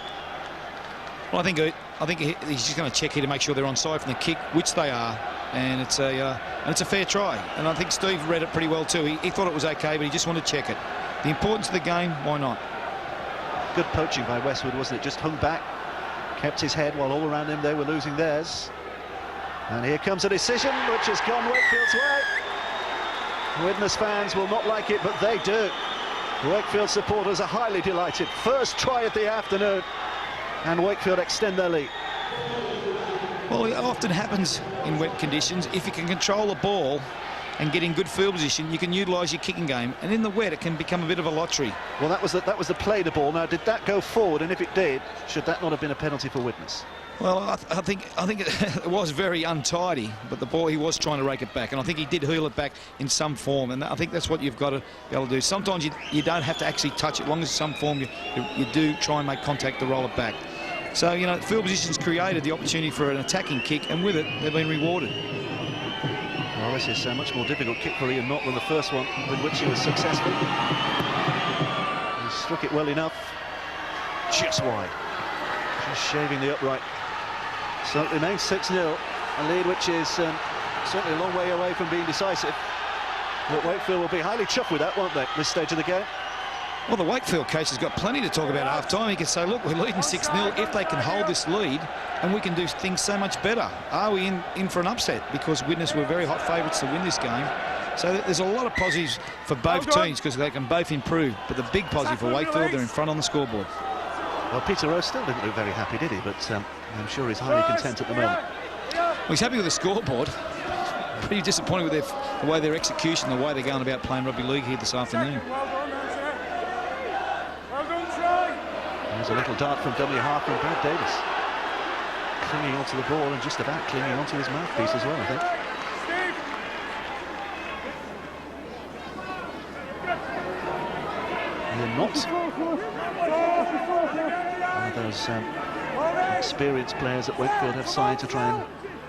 Well, I think he's just going to check here to make sure they're onside from the kick, which they are, and it's a fair try. And I think Steve read it pretty well too. He thought it was okay, but he just wanted to check it. The importance of the game, why not? Good poaching by Westwood, wasn't it? Just hung back, kept his head while all around him they were losing theirs. And here comes a decision which has gone Wakefield's way. Widnes fans will not like it, but they do. Wakefield supporters are highly delighted. First try of the afternoon. And Wakefield extend their lead. Well, it often happens in wet conditions. If you can control the ball and get in good field position, you can utilise your kicking game. And in the wet, it can become a bit of a lottery. Well, that was the play the ball. Now, did that go forward? And if it did, should that not have been a penalty for Widnes? Well, I think it was very untidy, but the ball, he was trying to rake it back, and I think he did heel it back in some form, and I think that's what you've got to be able to do. Sometimes you don't have to actually touch it, as long as some form you do try and make contact to roll it back. So, you know, field positions created the opportunity for an attacking kick, and with it, they've been rewarded. Well, this is a much more difficult kick for Ian Knott than the first one, with which he was successful. He struck it well enough, just wide, just shaving the upright. So it remains 6-0, a lead which is certainly a long way away from being decisive. But Wakefield will be highly chuffed with that, won't they, at this stage of the game? Well, the Wakefield coach has got plenty to talk about at half-time. He can say, look, we're leading 6-0. If they can hold this lead, and we can do things so much better. Are we in for an upset? Because Widnes were very hot favourites to win this game. So there's a lot of positives for both teams because they can both improve. But the big positive for Wakefield, they're in front on the scoreboard. Well, Peter Rose still didn't look very happy, did he? But I'm sure he's highly content at the moment. Well, he's happy with the scoreboard. Pretty disappointed with the way their execution, the way they're going about playing rugby league here this afternoon. There's a little dart from dummy half from Brad Davis. Clinging onto the ball and just about clinging onto his mouthpiece as well, I think. Ian Knott. One of those experienced players that Wakefield have signed to try and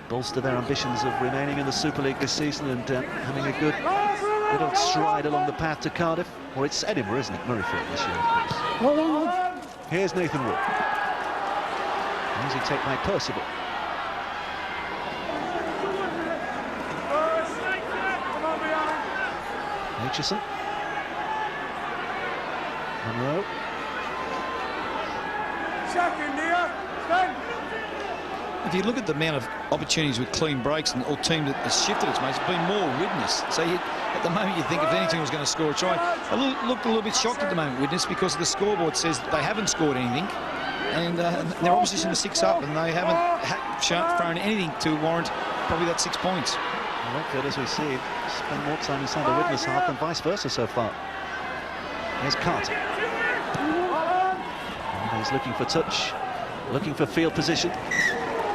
bolster their ambitions of remaining in the Super League this season and having a good old stride along the path to Cardiff. Or it's Edinburgh, isn't it? Murrayfield this year, of course. Here's Nathan Wood. Easy take by Percival. Aitchison. Monroe. If you look at the amount of opportunities with clean breaks and all team that has shifted its mates, it's been more Widnes. So at the moment you think if anything was going to score a try. I look a little bit shocked at the moment, Widnes, because the scoreboard says that they haven't scored anything, and their opposition is 6 up, and they haven't thrown anything to warrant probably that 6 points. Wakefield, as we see, spend more time inside the Widnes half than vice versa so far. Here's Carter. And he's looking for touch, looking for field position.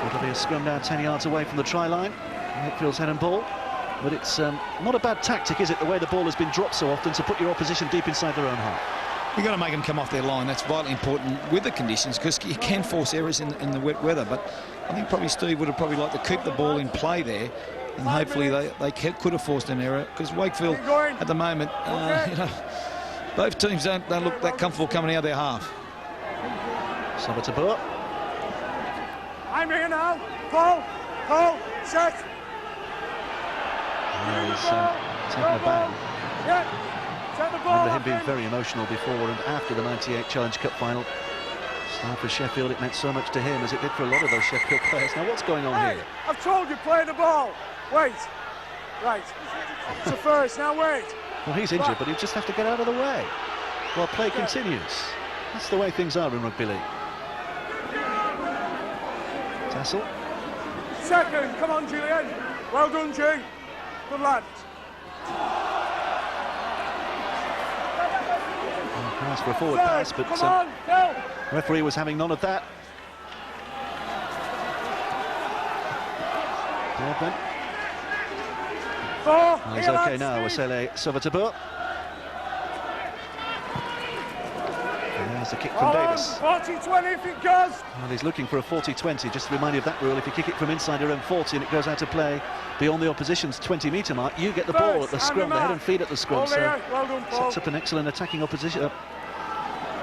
It'll be a scrum down 10 yards away from the try line. Wakefield's head and ball. But it's not a bad tactic, is it, the way the ball has been dropped so often, to put your opposition deep inside their own half? You've got to make them come off their line. That's vitally important with the conditions, because you can force errors in the wet weather. But I think probably Steve would have probably liked to keep the ball in play there, and hopefully they could have forced an error, because Wakefield at the moment, you know, Both teams don't look that comfortable coming out of their half. Sabatabur. I'm here now. Paul, set. He's taken a bang. Yeah. Set the ball. Remember him being very emotional before and after the '98 Challenge Cup final. Now for Sheffield, it meant so much to him as it did for a lot of those Sheffield players. Now what's going on here? I've told you, play the ball. Wait. Right. It's a first, now wait. Well, he's injured, but he'll just have to get out of the way while play continues. That's the way things are in rugby league. Tassel. Second, come on, Julian. Well done, G. Good lad. Pass for a forward pass, but come on, go. referee was having none of that. Deadman. Four. He's okay now, Wasele Sabatabur. And there's the kick from Davis. 40-20 if it goes. Well, he's looking for a 40-20, just to remind you of that rule. If you kick it from inside your own 40 and it goes out of play beyond the opposition's 20-metre mark, you get the ball at the scrum, the head and feet at the scrum. So well done, Paul. sets up an excellent attacking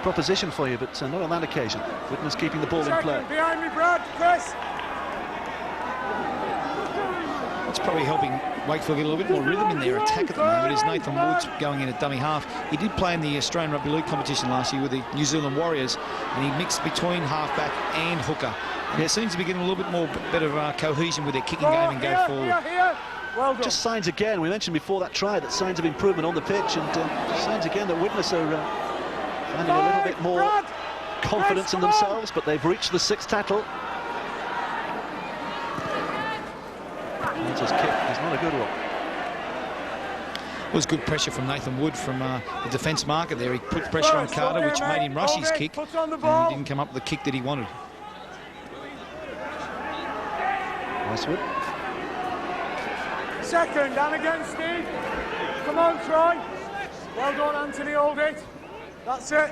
proposition for you, but not on that occasion. Widnes keeping the ball in play. Behind me, Brad, Chris. What's probably helping Wakefield get a little bit more rhythm in their attack at the moment is Nathan Woods going in at dummy half. He did play in the Australian Rugby League competition last year with the New Zealand Warriors, and he mixed between halfback and hooker. And it seems to be getting a little bit more better cohesion with their kicking game and go forward. Well done. Just signs again, we mentioned before that try, that signs of improvement on the pitch, and signs again that Widnes are finding a little bit more confidence in themselves, but they've reached the sixth tackle. His kick is not a good one. It was good pressure from Nathan Wood from the defence marker there. He put pressure on Carter, which made him rush his kick, and he didn't come up with the kick that he wanted. Westwood. Second, and again, Steve. Come on, Troy. Well done, Anthony, hold it. That's it.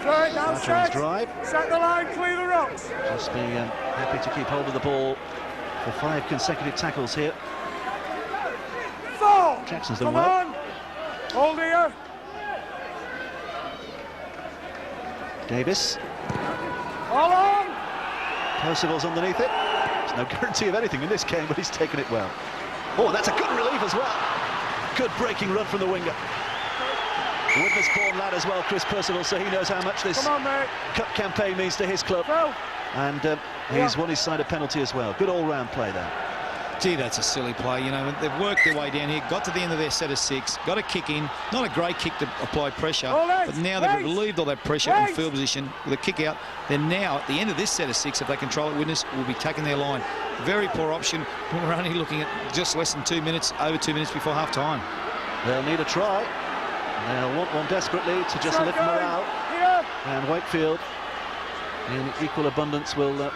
Third, now set. Drive. Set the line, clear the rocks. Just be happy to keep hold of the ball for 5 consecutive tackles here. Four. Jackson's done Come well. on. Hold here. Davis. All on. Percival's underneath it. There's no guarantee of anything in this game, but he's taken it well. Oh, that's a good relief as well. Good breaking run from the winger. Widnes-born lad as well, Chris Percival, so he knows how much this cup campaign means to his club. And he's won his side a penalty as well. Good all-round play there. Gee, that's a silly play. You know, they've worked their way down here, got to the end of their set of 6, got a kick in. Not a great kick to apply pressure, but now they've relieved all that pressure in field position with a kick out. Then now, at the end of this set of 6, if they control it, Widnes will be taking their line. Very poor option. We're only looking at just less than 2 minutes, over 2 minutes before half-time. They'll need a try. They'll want one desperately to just lift morale. And Wakefield, in equal abundance, will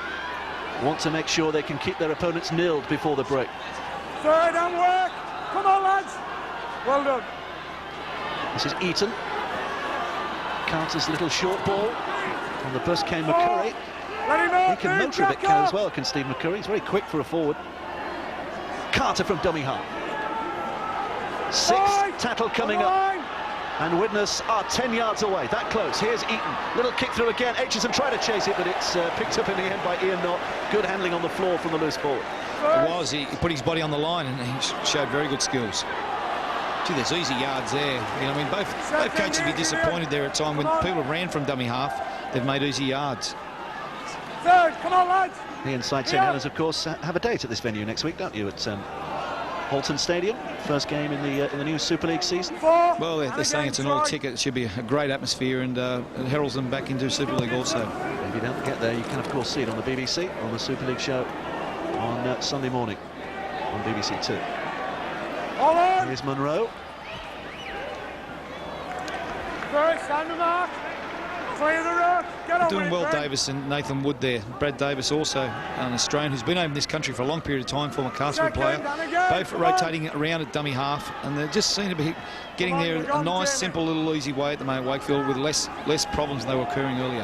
want to make sure they can keep their opponents nilled before the break. Third and work. Come on, lads. Well done. This is Eaton. Carter's little short ball. On the bus came McCurry. He can motor a bit as well, can Steve McCurry. He's very quick for a forward. Carter from dummy half. Sixth tackle coming up. And Widnes are 10 yards away, that close. Here's Eaton, little kick through again. Aitchison tried to chase it, but it's picked up in the end by Ian Knott. Good handling on the floor from the loose forward. It was, he put his body on the line and he showed very good skills. Gee, there's easy yards there. You know, I mean, both coaches would be disappointed there at time when people ran from dummy half. They've made easy yards. Third, come on, lads. The Inside St Helens, of course, have a date at this venue next week, don't you? At Halton Stadium, first game in the new Super League season. Well, they're saying it's an all-ticket. It should be a great atmosphere and it heralds them back into Super League also. If you don't get there, you can, of course, see it on the BBC, on the Super League show on Sunday morning on BBC Two. Here's Munro. First, on the mark. Clear the road. Get on Doing well, it, Davis and Nathan Wood there. Brad Davis also, an Australian who's been over in this country for a long period of time, former Castlewood player. Both rotating around at dummy half, and they just seem to be getting there a nice, simple, little easy way at the moment, Wakefield, with less problems than they were occurring earlier.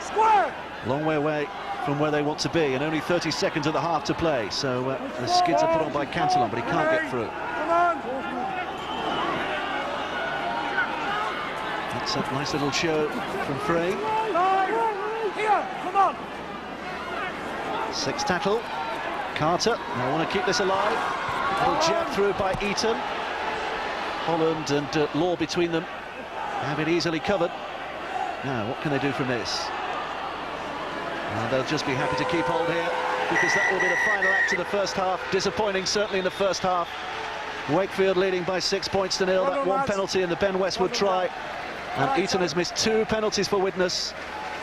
Square. Long way away from where they want to be, and only 30 seconds of the half to play. So the skids are put on by Cantillon, but he can't get through. Come on. It's a nice little show from Frey. Here, come on. 6 tackle. Carter, they want to keep this alive. Little jab through by Eaton. Holland and Law between them have it easily covered. Now, what can they do from this? Well, they'll just be happy to keep hold here, because that will be the final act of the first half. Disappointing, certainly in the first half. Wakefield leading by 6 points to 0. That one penalty in the Ben Westwood try. And Eaton has missed 2 penalties for Widnes.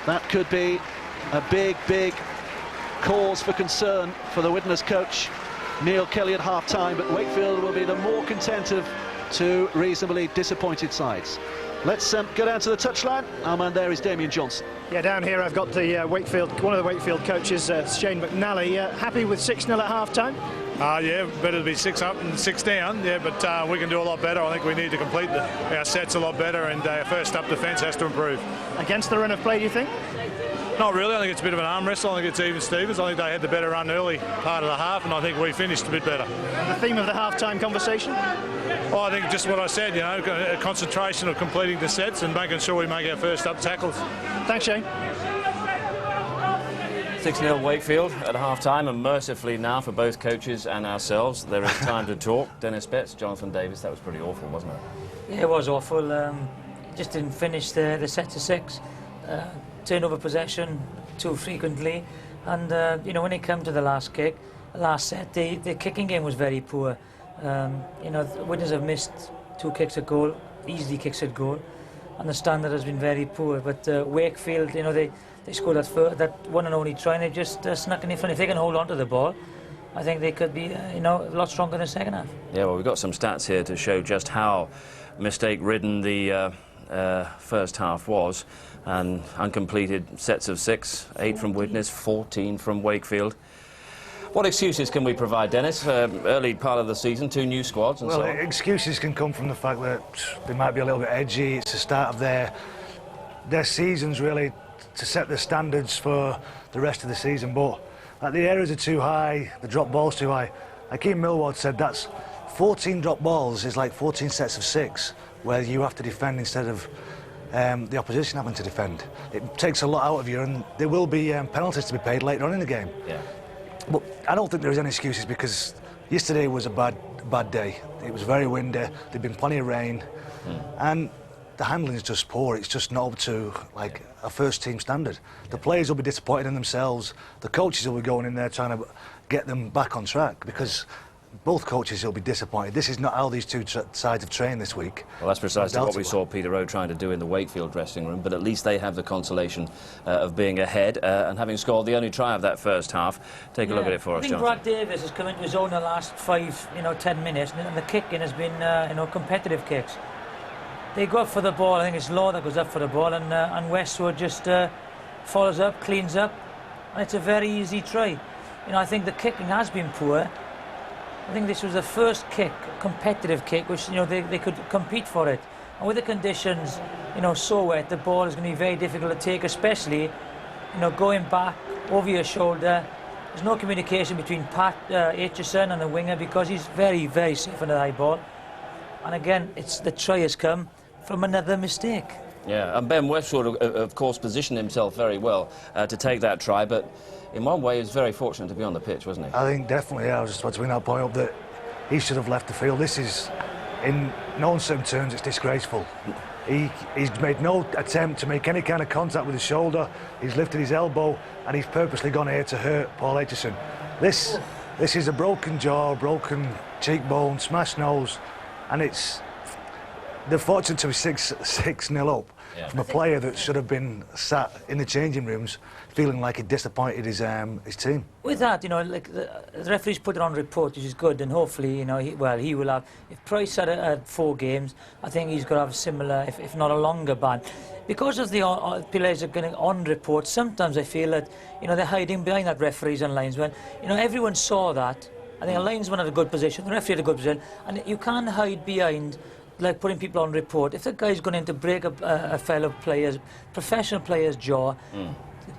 That could be a big, big cause for concern for the Widnes coach, Neil Kelly, at half-time. But Wakefield will be the more content of 2 reasonably disappointed sides. Let's go down to the touchline. Our man there is Damien Johnson. Yeah, down here I've got the one of the Wakefield coaches, Shane McNally. Happy with 6-0 at half-time? Yeah, better to be 6 up and 6 down. Yeah, but we can do a lot better. I think we need to complete our sets a lot better, and our first up defence has to improve. Against the run of play, do you think? Not really. I think it's a bit of an arm wrestle. I think it's even Stevens. I think they had the better run early part of the half, and I think we finished a bit better. The theme of the half-time conversation? I think just what I said, you know, a concentration of completing the sets and making sure we make our first up tackles. Thanks, Shane. 6-0 Wakefield at half-time, and mercifully now for both coaches and ourselves, there is time to talk. Dennis Betts, Jonathan Davis, that was pretty awful, wasn't it? Yeah, it was awful. Just didn't finish the set to 6. Turnover possession too frequently, and you know, when it came to the last set, the kicking game was very poor. You know, Widnes have missed 2 kicks at goal, easily kicks at goal, and the standard has been very poor. But Wakefield, you know, they scored that one and only try, and they just snuck in front. If they can hold on to the ball, I think they could be, you know, a lot stronger in the second half. Yeah, well, we've got some stats here to show just how mistake-ridden the first half was. And uncompleted sets of 6, 8 from Widnes, 14 from Wakefield. What excuses can we provide, Dennis? Early part of the season, 2 new squads and well, so on. Excuses can come from the fact that they might be a little bit edgy. It's the start of their seasons, really, to set the standards for the rest of the season. But like, the errors are too high, the drop ball's too high. Akeem Millward said that's 14 drop balls is like 14 sets of 6, where you have to defend instead of the opposition having to defend. It takes a lot out of you, and there will be penalties to be paid later on in the game. Yeah. But I don't think there is any excuses, because yesterday was a bad day. It was very windy, there'd been plenty of rain, and the handling is just poor. It's just not up to like a first team standard. The players will be disappointed in themselves. The coaches will be going in there trying to get them back on track, because both coaches will be disappointed. This is not how these 2 sides have trained this week. Well, that's precisely what we saw Peter Rowe trying to do in the Wakefield dressing room, but at least they have the consolation of being ahead and having scored the only try of that first half. Take a look at it for us, Jonathan. I think Brad Davis has come into his own in the last 5, 10 minutes, and the kicking has been, you know, competitive kicks. They go up for the ball. I think it's Law that goes up for the ball, and Westwood just follows up, cleans up, and it's a very easy try. You know, I think the kicking has been poor. I think this was the first kick, competitive kick, which, you know, they could compete for it. And with the conditions, you know, so wet, the ball is going to be very difficult to take, especially, you know, going back over your shoulder. There's no communication between Pat Aitchison and the winger, because he's very, very safe under the high ball. And again, the try has come from another mistake. Yeah, and Ben Westwood, of course, positioned himself very well to take that try, but in one way, he was very fortunate to be on the pitch, wasn't he? I think definitely, I was just about to bring that point up, that he should have left the field. This is, in no uncertain terms, it's disgraceful. He's made no attempt to make any kind of contact with his shoulder. He's lifted his elbow, and he's purposely gone here to hurt Paul Aitchison. This is a broken jaw, broken cheekbone, smashed nose, and they're fortunate to be 6-0 up from a player that should have been sat in the changing rooms feeling like he disappointed his team. With that, you know, like the referee's put it on report, which is good, and hopefully, you know, he will have. If Price had 4 games, I think he's going to have a similar, if not a longer ban. Because of the players are going on report, sometimes I feel that, you know, they're hiding behind that referees and linesmen. You know, everyone saw that. I think a linesman had a good position, the referee had a good position, and you can't hide behind, like, putting people on report. If the guy's going in to break a fellow player's, professional player's jaw,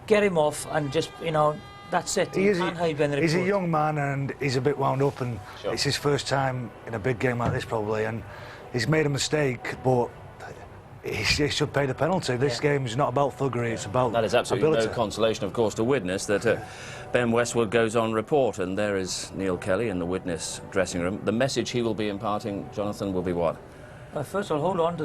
get him off, and just, you know, that's it. He's a young man, and he's a bit wound up, and it's his first time in a big game like this, probably, and he's made a mistake, but he should pay the penalty. This game is not about thuggery, it's about That is absolutely ability. no consolation, of course, to Widnes that Ben Westwood goes on report, and there is Neil Kelly in the Widnes dressing room. The message he will be imparting, Jonathan, will be what? Well, first of all, hold on to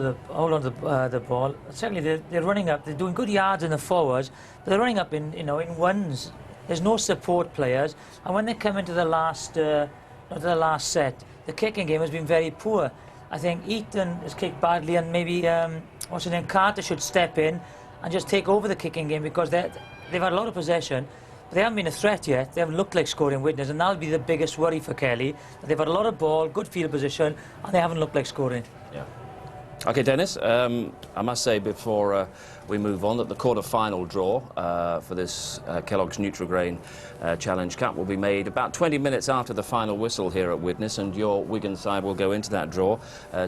the ball. Secondly, they're running up. They're doing good yards in the forwards, but they're running up in ones. There's no support players, and when they come into the last set, the kicking game has been very poor. I think Eaton has kicked badly, and maybe what's his name, Carter should step in and just take over the kicking game, because they've had a lot of possession, but they haven't been a threat yet. They haven't looked like scoring Widnes, and that'll be the biggest worry for Kelly. They've had a lot of ball, good field position, and they haven't looked like scoring. Yeah. OK, Dennis, I must say before we move on that the quarter-final draw for this Kellogg's Nutrigrain Challenge Cup will be made about 20 minutes after the final whistle here at Widnes, and your Wigan side will go into that draw.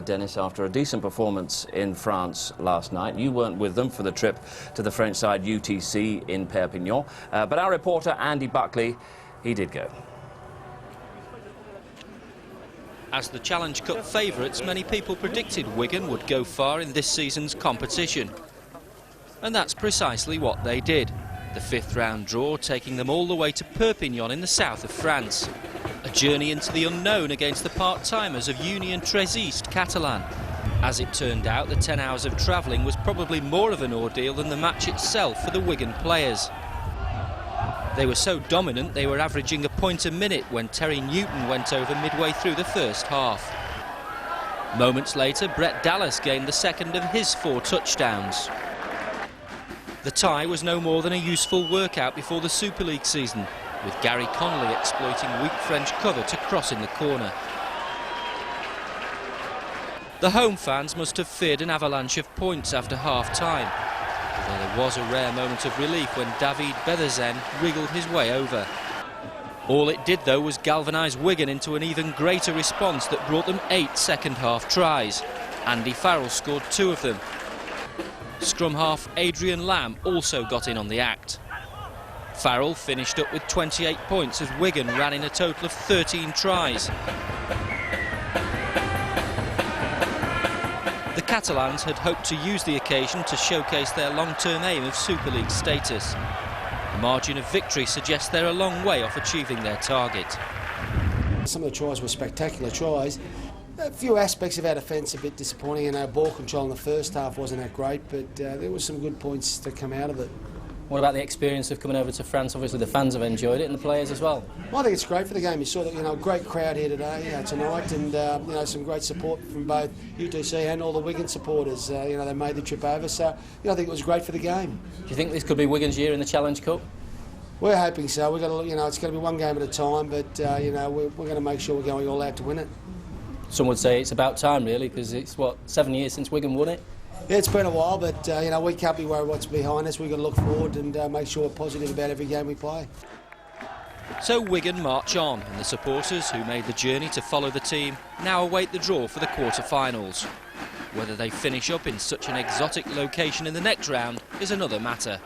Dennis, after a decent performance in France last night, you weren't with them for the trip to the French side UTC in Perpignan, but our reporter Andy Buckley, he did go. As the Challenge Cup favourites, many people predicted Wigan would go far in this season's competition. And that's precisely what they did. The fifth round draw taking them all the way to Perpignan in the south of France. A journey into the unknown against the part-timers of Union Tres East Catalan. As it turned out, the 10 hours of travelling was probably more of an ordeal than the match itself for the Wigan players. They were so dominant they were averaging a point a minute when Terry Newton went over midway through the first half. Moments later, Brett Dallas gained the second of his 4 touchdowns. The tie was no more than a useful workout before the Super League season, with Gary Connolly exploiting weak French cover to cross in the corner. The home fans must have feared an avalanche of points after half-time, although there was a rare moment of relief when David Bethezen wriggled his way over. All it did, though, was galvanise Wigan into an even greater response that brought them 8 second-half tries. Andy Farrell scored 2 of them. Scrum half Adrian Lamb also got in on the act. Farrell finished up with 28 points as Wigan ran in a total of 13 tries. The Catalans had hoped to use the occasion to showcase their long-term aim of Super League status. The margin of victory suggests they're a long way off achieving their target. Some of the tries were spectacular tries. A few aspects of our defence a bit disappointing, and our ball control in the first half wasn't that great, but there were some good points to come out of it. What about the experience of coming over to France? Obviously the fans have enjoyed it and the players as well. Well, I think it's great for the game. You saw that, a great crowd here today, tonight, and some great support from both UTC and all the Wigan supporters. They made the trip over, so I think it was great for the game. Do you think this could be Wigan's year in the Challenge Cup? We're hoping so. We've got to, it's going to be one game at a time, but we're going to make sure we're going all out to win it. Some would say it's about time, really, because it's, 7 years since Wigan won it? Yeah, it's been a while, but, we can't be worried what's behind us. We've got to look forward and make sure we're positive about every game we play. So Wigan march on, and the supporters who made the journey to follow the team now await the draw for the quarter-finals. Whether they finish up in such an exotic location in the next round is another matter.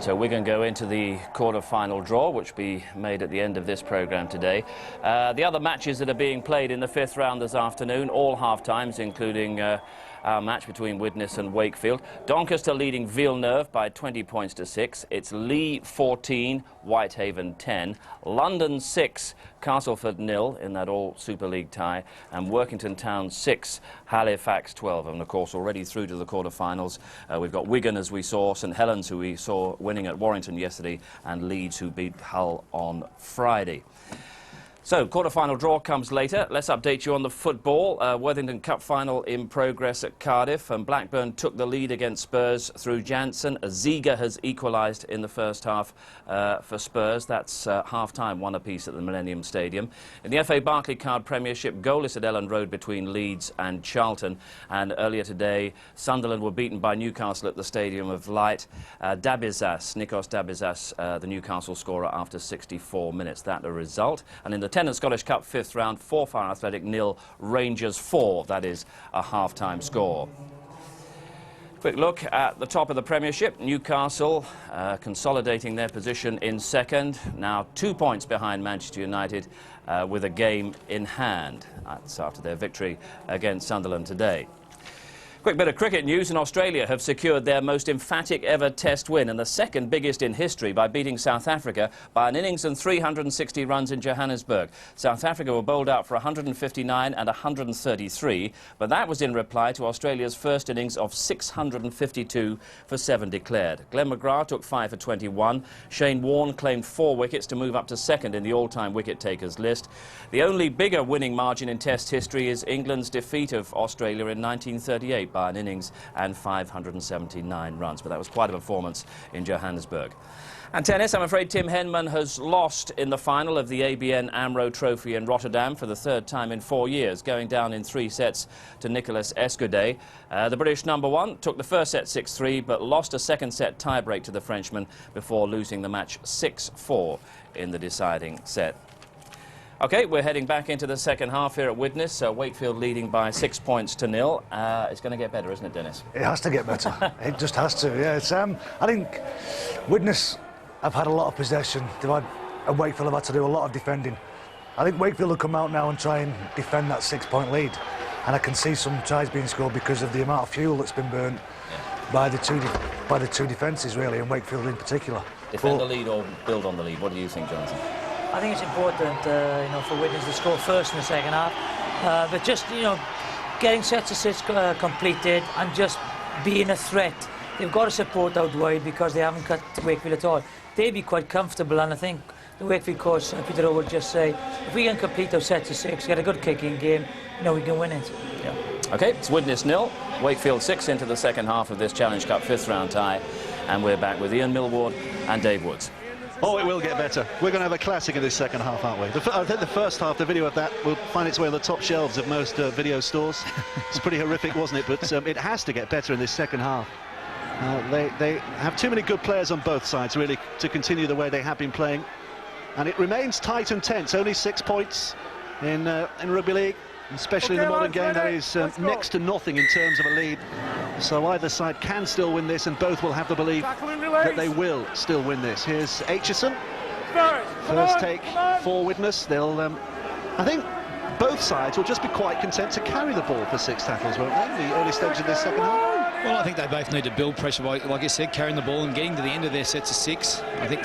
So Wigan go into the quarter-final draw, which will be made at the end of this programme today. The other matches that are being played in the fifth round this afternoon, all half-times, including our match between Widnes and Wakefield. Doncaster leading Villeneuve by 20 points to 6. It's Lee 14, Whitehaven 10. London 6, Castleford 0 in that all Super League tie. And Workington Town 6, Halifax 12. And of course already through to the quarter-finals. We've got Wigan, as we saw, St Helens, who we saw winning at Warrington yesterday, and Leeds, who beat Hull on Friday. So, quarter-final draw comes later. Let's update you on the football. Worthington Cup final in progress at Cardiff, and Blackburn took the lead against Spurs through Jansen. Ziga has equalised in the first half for Spurs. That's half-time, 1 apiece at the Millennium Stadium. In the FA Barclaycard Premiership, goalless at Ellen Road between Leeds and Charlton. And earlier today, Sunderland were beaten by Newcastle at the Stadium of Light. Nikos Dabizas, the Newcastle scorer after 64 minutes. That the result. And in the Tennant Scottish Cup fifth round, Forfar Athletic 0, Rangers 4. That is a half-time score. Quick look at the top of the Premiership. Newcastle consolidating their position in second. Now 2 points behind Manchester United with a game in hand. That's after their victory against Sunderland today. Quick bit of cricket news, and Australia have secured their most emphatic ever Test win and the second biggest in history by beating South Africa by an innings and 360 runs in Johannesburg. South Africa were bowled out for 159 and 133, but that was in reply to Australia's first innings of 652 for 7 declared. Glenn McGrath took 5 for 21. Shane Warne claimed 4 wickets to move up to second in the all-time wicket-takers list. The only bigger winning margin in Test history is England's defeat of Australia in 1938. By an innings and 579 runs. But that was quite a performance in Johannesburg. And tennis, I'm afraid Tim Henman has lost in the final of the ABN AMRO Trophy in Rotterdam for the 3rd time in 4 years, going down in 3 sets to Nicolas Escudé. The British #1 took the first set 6-3, but lost a second set tiebreak to the Frenchman before losing the match 6-4 in the deciding set. OK, we're heading back into the second half here at Widnes, so Wakefield leading by 6 points to 0. It's going to get better, isn't it, Dennis? It has to get better. It just has to, yeah. It's, I think Widnes have had a lot of possession. And Wakefield have had to do a lot of defending. I think Wakefield will come out now and try and defend that 6-point lead. And I can see some tries being scored because of the amount of fuel that's been burnt by the two defences, really, and Wakefield in particular. Defend the lead or build on the lead? What do you think, Jonathan? I think it's important, for Widnes to score first in the second half. But just, getting sets of 6 completed and just being a threat. They've got to support out wide because they haven't cut Wakefield at all. They'd be quite comfortable, and I think the Wakefield coach, Peter O, would just say, if we can complete those sets of 6, get a good kicking game, we can win it. Yeah. OK, it's Widnes 0, Wakefield 6 into the second half of this Challenge Cup 5th round tie. And we're back with Ian Millward and Dave Woods. Oh, it will get better. We're going to have a classic in this second half, aren't we? I think the first half, the video of that will find its way on the top shelves of most video stores. It's pretty horrific, wasn't it? But it has to get better in this second half. They have too many good players on both sides, really, to continue the way they have been playing. And it remains tight and tense. Only 6 points in rugby league, especially in the modern game. That is next to nothing in terms of a lead. So either side can still win this, and both will have the belief that they will still win this. Here's Aitchison. First take for Widnes. They'll, I think, both sides will just be quite content to carry the ball for 6 tackles, won't they, in the early stage of this second half? Well, I think they both need to build pressure by, like I said, carrying the ball and getting to the end of their sets of 6. I think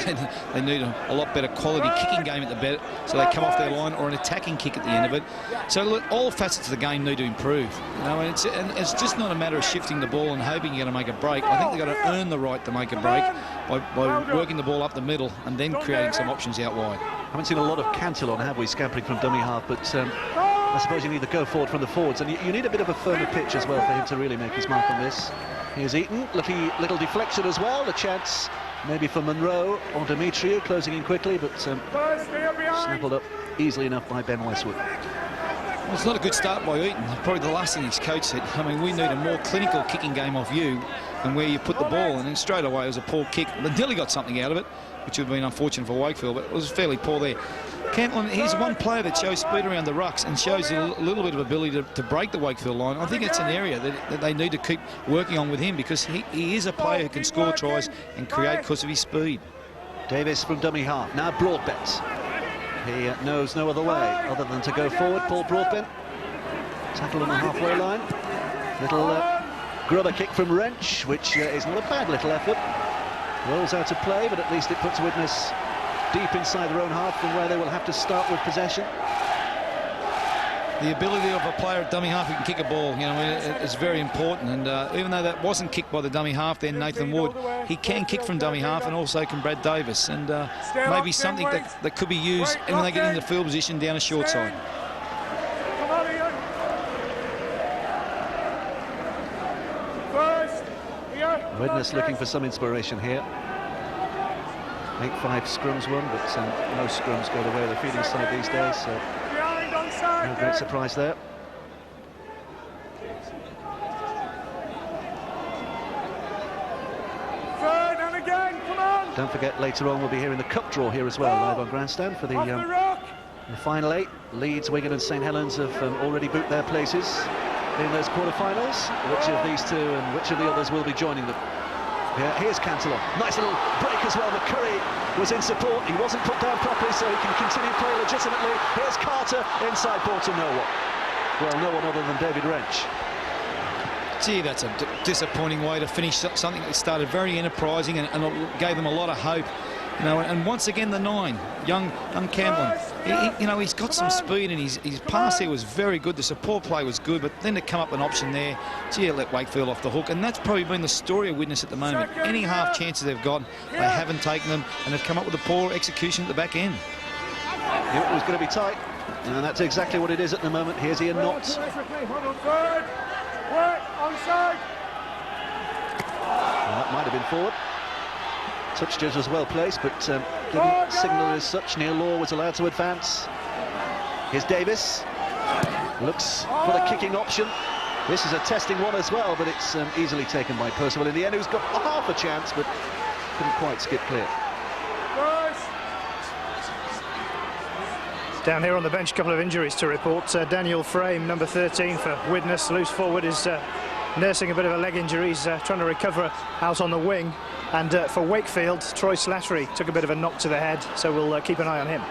they need a lot better quality kicking game at the bet, so they come off their line, or an attacking kick at the end of it. So look, all facets of the game need to improve. And it's just not a matter of shifting the ball and hoping you're going to make a break. I think they've got to earn the right to make a break by working the ball up the middle and then creating some options out wide. I haven't seen a lot of Cantillon, have we, scampering from dummy half, but I suppose you need to go forward from the forwards, and you need a bit of a firmer pitch as well for him to really make his mark on this. Here's Eaton, little deflection as well, the chance maybe for Monroe or Demetriou, closing in quickly, but snuggled up easily enough by Ben Westwood. Well, it's not a good start by Eaton. Probably the last thing his coach said, I mean, we need a more clinical kicking game off you and where you put the ball, and then straight away it was a poor kick. But nearly got something out of it, which would have been unfortunate for Wakefield, but it was fairly poor there. Cantillon, he's one player that shows speed around the rucks and shows a little bit of ability to break the Wakefield line. I think it's an area that they need to keep working on with him, because he is a player who can score tries and create because of his speed. Davis from dummy half, now Broadbent. He knows no other way other than to go forward. Paul Broadbent, tackle on the halfway line. Little grubber kick from Wrench, which is not a bad little effort. Rolls out of play, but at least it puts Widnes deep inside their own half from where they will have to start with possession. The ability of a player at dummy half who can kick a ball, is very important. And even though that wasn't kicked by the dummy half, then Nathan Wood, he can kick from dummy half, and also can Brad Davis. And maybe something that could be used when they get into field position down a short side. Widnes looking for some inspiration here. 8-5 scrums won, but most scrums go the way of the feeding side these days, so no great surprise there. Don't forget, later on we'll be hearing the cup draw here as well, live on Grandstand for the final 8. Leeds, Wigan and St Helens have already booked their places. in those quarter-finals. Which of these two and which of the others will be joining them? Yeah, here's Cantillon. Nice little break as well. McCurry was in support. He wasn't put down properly, so he can continue playing legitimately. Here's Carter, inside ball to no one. Well, no one other than David Wrench. Gee, that's a disappointing way to finish something that started very enterprising and gave them a lot of hope. You know, and once again the 9, young Camblin. You know, he's got some speed and his pass here was very good. The support play was good, but then to come up an option there, gee, it let Wakefield off the hook. And that's probably been the story of Widnes at the moment. Any half chances they've got, they haven't taken them, and they've come up with a poor execution at the back end. It was going to be tight, and that's exactly what it is at the moment. Here's Ian Knott. That might have been forward. Touch judge was well placed, but didn't signal as such. Neil Law was allowed to advance. Here's Davis. Looks for the kicking option. This is a testing one as well, but it's easily taken by Percival in the end, who's got half a chance, but couldn't quite skip clear. Down here on the bench, a couple of injuries to report. Daniel Frame, number 13 for Widnes, loose forward, is nursing a bit of a leg injury. He's trying to recover out on the wing. And for Wakefield, Troy Slattery took a bit of a knock to the head, so we'll keep an eye on him.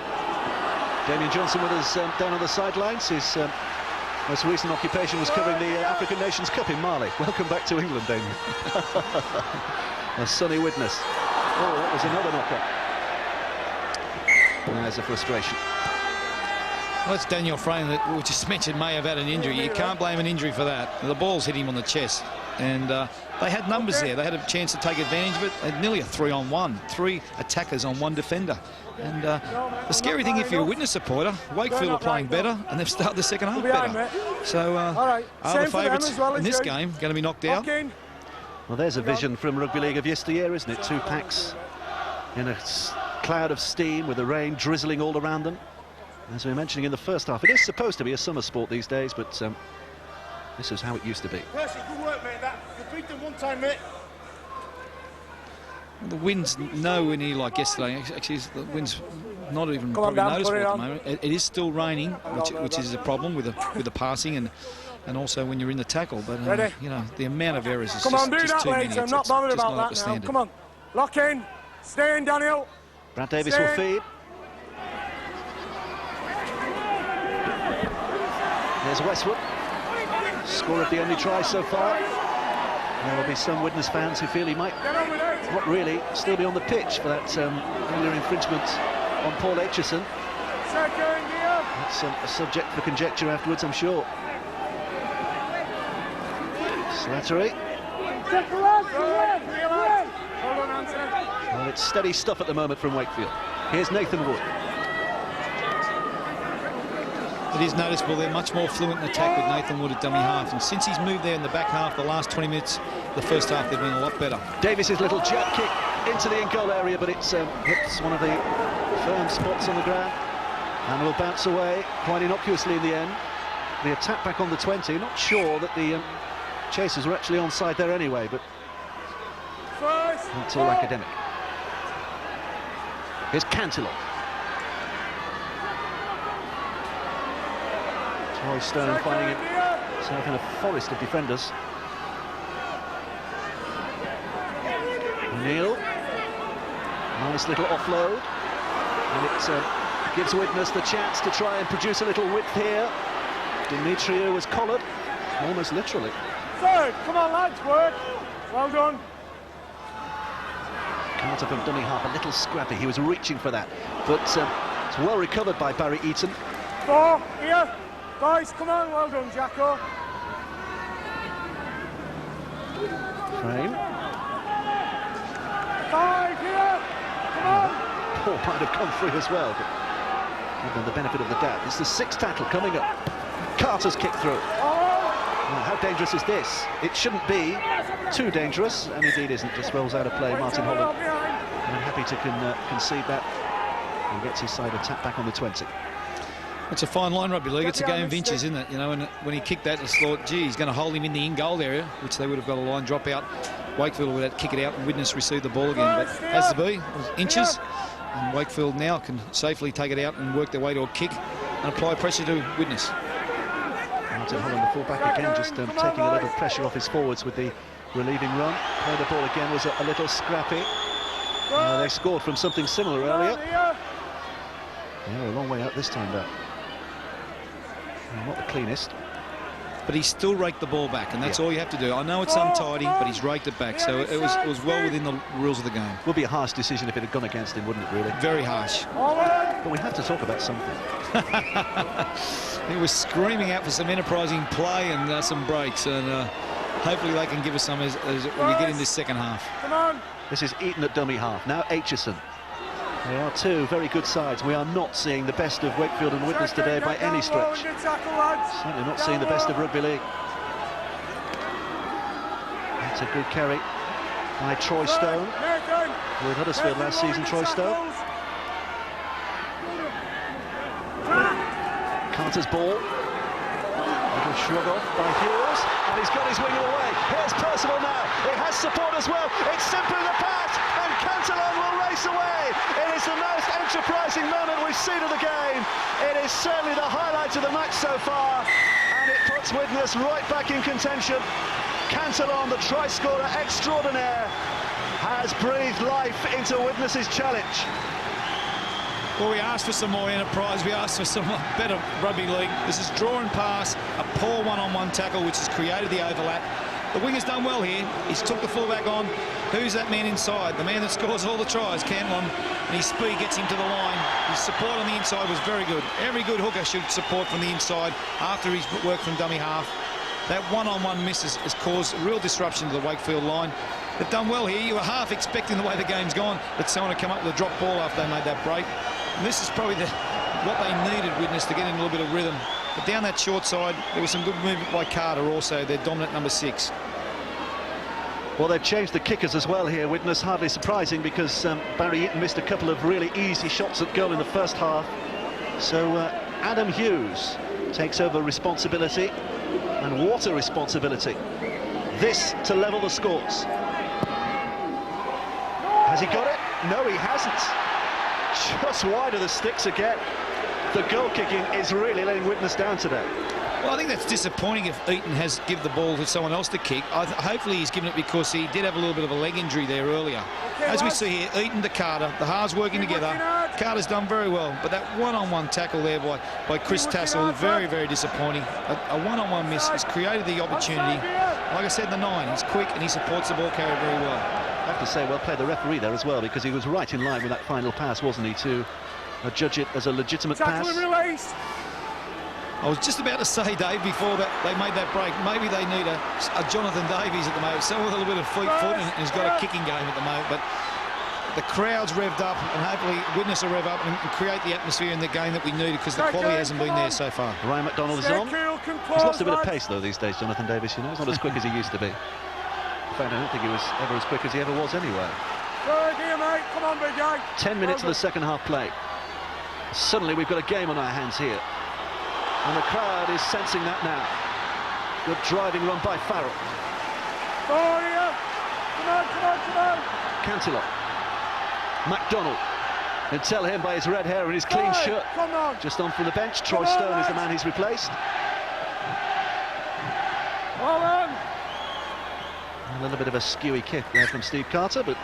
Damien Johnson with us down on the sidelines. His most recent occupation was covering the African Nations Cup in Mali. Welcome back to England, Damien. A sunny Widnes. Oh, that was another knocker. There's a frustration. Well, that's Daniel Frame that we just mentioned may have had an injury. You can't blame an injury for that. The ball's hit him on the chest. And they had numbers there. They had a chance to take advantage of it. They had nearly a 3-on-1. 3 attackers on 1 defender. And the scary thing, if you're a Widnes supporter, Wakefield are playing better, and they've started the second half better. So are the favourites in this game going to be knocked out? Well, there's a vision from rugby league of yesteryear, isn't it? 2 packs in a cloud of steam with the rain drizzling all around them. As we were mentioning in the first half, it is supposed to be a summer sport these days, but this is how it used to be. Percy, good work, mate. You beat them one time, mate. The wind's nowhere near like yesterday. Actually, the wind's not even probably noticeable at the moment. It is still raining, which is a problem with the passing and also when you're in the tackle. But you know, the amount of errors is just too many. I'm not bothered about that now. Come on, lock in, stay in, Daniel. Brad Davis will feed. There's Westwood. Score of the only try so far. There will be some Widnes fans who feel he might not really still be on the pitch for that earlier infringement on Paul Aitchison. That's a subject for conjecture afterwards, I'm sure. Slattery. Well, it's steady stuff at the moment from Wakefield. Here's Nathan Wood. It is noticeable they're much more fluent in attack with Nathan Wood at dummy half, and since he's moved there in the back half, the last 20 minutes, the first half, they've been a lot better. Davis's little jab kick into the in-goal area, but it's hits one of the firm spots on the ground and will bounce away quite innocuously in the end. The attack back on the 20, not sure that the chasers were actually onside there anyway, but that's all academic. Here's Cantillon. Troy Stone finding himself in a forest of defenders. O'Neill, nice little offload, and it gives Widnes the chance to try and produce a little width here. Demetrio was collared, almost literally. Third, come on lads, work. Well done. Carter from dummy half, a little scrappy, he was reaching for that, but it's well recovered by Barry Eaton. 4, here. Boys, come on, well done, Jacko. Frame. 5, here. Come on. Paul might have come free as well, but give them the benefit of the doubt. It's the 6th tackle coming up. Carter's kick through. Well, how dangerous is this? It shouldn't be too dangerous, and indeed isn't. Just rolls out of play. Martin Holland, I'm happy to concede that, and gets his side attack back on the 20. It's a fine line, rugby league. It's a game of inches, isn't it? You know, and when he kicked that, I thought, gee, he's going to hold him in the in-goal area, which they would have got a line drop out. Wakefield would have to kick it out, and Widnes received the ball again. But as to be, it was inches, and Wakefield now can safely take it out and work their way to a kick and apply pressure to Widnes. Martin Holland, the full-back again, just taking a little pressure off his forwards with the relieving run. The ball again was a little scrappy. They scored from something similar earlier. Yeah, a long way out this time, though. Not the cleanest. But he still raked the ball back, and that's all you have to do. I know it's untidy, but he's raked it back, so it was well within the rules of the game. Would be a harsh decision if it had gone against him, wouldn't it, really? Very harsh. But we have to talk about something. He was screaming out for some enterprising play and some breaks, and hopefully they can give us some as we get in this second half. Come on. This is Eton at dummy half. Now Aitchison. There are two very good sides. We are not seeing the best of Wakefield and Widnes today by any stretch. Certainly not seeing the best of rugby league. That's a good carry by Troy Stone. With Huddersfield last season, Troy Stone. Carter's ball. Little shrug off by Hughes. And he's got his winger away. Here's Percival now. He has support as well. It's simply the pass. And Cantillon will race away. It is the most enterprising moment we've seen of the game. It is certainly the highlight of the match so far. And it puts Widnes right back in contention. Cantillon, the try-scorer extraordinaire, has breathed life into Widnes' challenge. Well, we asked for some more enterprise. We asked for some better rugby league. This is draw and pass, a poor one-on-one tackle, which has created the overlap. The winger's done well here. He's took the fullback on. Who's that man inside? The man that scores all the tries, Cantillon. And his speed gets him to the line. His support on the inside was very good. Every good hooker should support from the inside after he's worked from dummy half. That one-on-one miss has caused real disruption to the Wakefield line. They've done well here. You were half expecting the way the game's gone that someone would come up with a drop ball after they made that break. And this is probably what they needed, Widnes, to get in a little bit of rhythm. But down that short side, there was some good movement by Carter also, their dominant number 6. Well, they've changed the kickers as well here, Widnes. Hardly surprising because Barry Eaton missed a couple of really easy shots at goal in the first half. So Adam Hughes takes over responsibility and water responsibility. This to level the scores. Has he got it? No, he hasn't. Just wide of the sticks again. The goal kicking is really letting Widnes down today. Well, I think that's disappointing if Eaton has given the ball to someone else to kick. Hopefully he's given it because he did have a little bit of a leg injury there earlier. As we see here, Eaton to Carter, the halves working together. Carter's done very well, but that one-on-one tackle there by Chris Tassel, very, very disappointing. A one-on-one miss has created the opportunity. Like I said, the 9, he's quick and he supports the ball carrier very well. I have to say, well played the referee there as well, because he was right in line with that final pass, wasn't he, to judge it as a legitimate pass. I was just about to say, Dave, before that they made that break, maybe they need a Jonathan Davies at the moment, someone with a little bit of fleet foot, and he's got a kicking game at the moment. But the crowd's revved up, and hopefully Widnes will rev up and create the atmosphere in the game that we needed, because the quality hasn't been there so far. Ryan McDonald is on. He's lost a bit of pace, though, these days, Jonathan Davies, you know. He's not as quick as he used to be. In fact, I don't think he was ever as quick as he ever was anyway. 10 minutes of the second half play. Suddenly we've got a game on our hands here. And the crowd is sensing that now. Good driving run by Farrell. Come on. Cantillon. McDonald. You can tell him by his red hair and his clean shirt. Just on from the bench. Troy Stone is the man he's replaced. A little bit of a skewy kick there from Steve Carter, but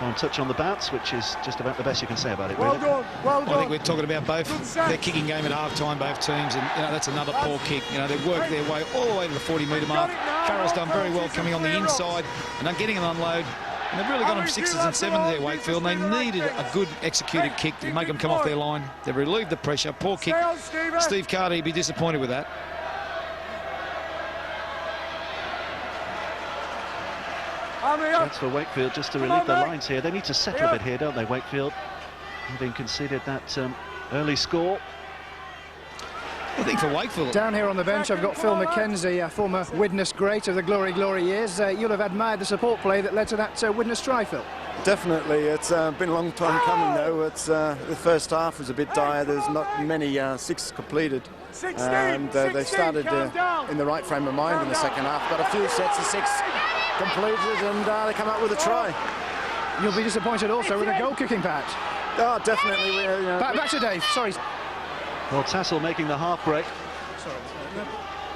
one touch on the bounce, which is just about the best you can say about it, really. Well done. I think we're talking about both their kicking game at half-time, both teams, and that's another poor kick. They've worked their way all the way to the 40-metre mark. Farrell's done very well coming on the inside and then getting an unload. And they've really got them 6s and 7s there, Wakefield. And they needed a good executed kick to make them come off their line. They've relieved the pressure. Poor kick. Steve Carter, he'd be disappointed with that. That's for Wakefield just to relieve the lines here. They need to settle a bit here, don't they, Wakefield? Having conceded that early score. I think for Wakefield. Down here on the bench, I've got Phil McKenzie, a former Widnes great of the glory years. You'll have admired the support play that led to that Widnes try, Phil. Definitely. It's been a long time coming, though. It's the first half was a bit dire. There's not many 6 completed. And they started in the right frame of mind in the second half. Got a few sets of 6 completed, and they come out with a try. You'll be disappointed also with a goal kicking, perhaps. Oh, definitely. Back to Dave, sorry. Well, Tassel making the half break.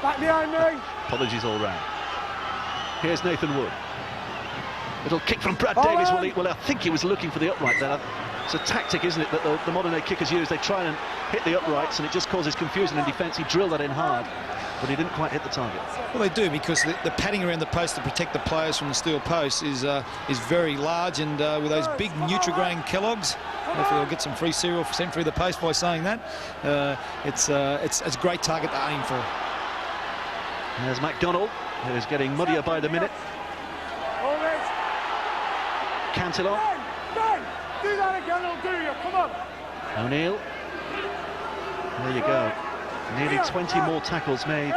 Back behind me. Apologies all round. Here's Nathan Wood. Little kick from Brad Davies. Well, I think he was looking for the upright there. It's a tactic, isn't it, that the modern-day kickers use. They try and hit the uprights, and it just causes confusion in defence. He drilled that in hard, but he didn't quite hit the target. Well, they do, because the padding around the post to protect the players from the steel post is very large, and with those big Nutrigrain Kellogg's, hopefully they'll get some free cereal sent through the post by saying that. It's a great target to aim for. There's MacDonald, who is getting muddier by the minute. Cantillon. Do that again, I'll do you. Come on. O'Neill. There you go. Nearly 20 more tackles made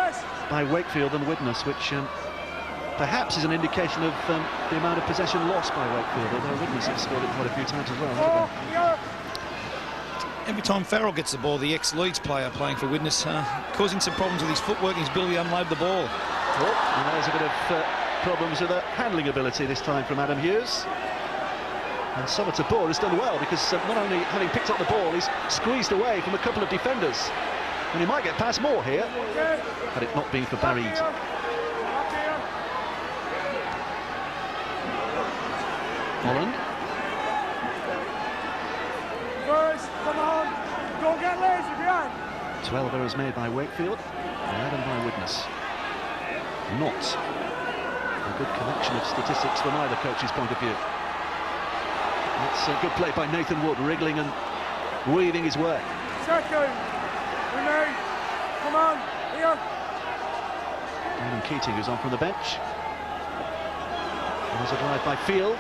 by Wakefield than Widnes, which perhaps is an indication of the amount of possession lost by Wakefield, although Widnes have scored it quite a few times as well, haven't they? Every time Farrell gets the ball, the ex-Leeds player playing for Widnes, causing some problems with his footwork and his ability to unload the ball. Oh, and there's a bit of problems with the handling ability this time from Adam Hughes. And Summer Tabor has done well, because not only having picked up the ball, he's squeezed away from a couple of defenders. And he might get past more here, had it not been for Barry Eaton. Holland. First, come on. Don't get lazy behind. 12 errors made by Wakefield, 11 by Widnes. Not a good collection of statistics from either coach's point of view. That's a good play by Nathan Wood, wriggling and weaving his way. Second. Remain. Come on. Here. Adam Keating, who's on from the bench. There's a drive by Field.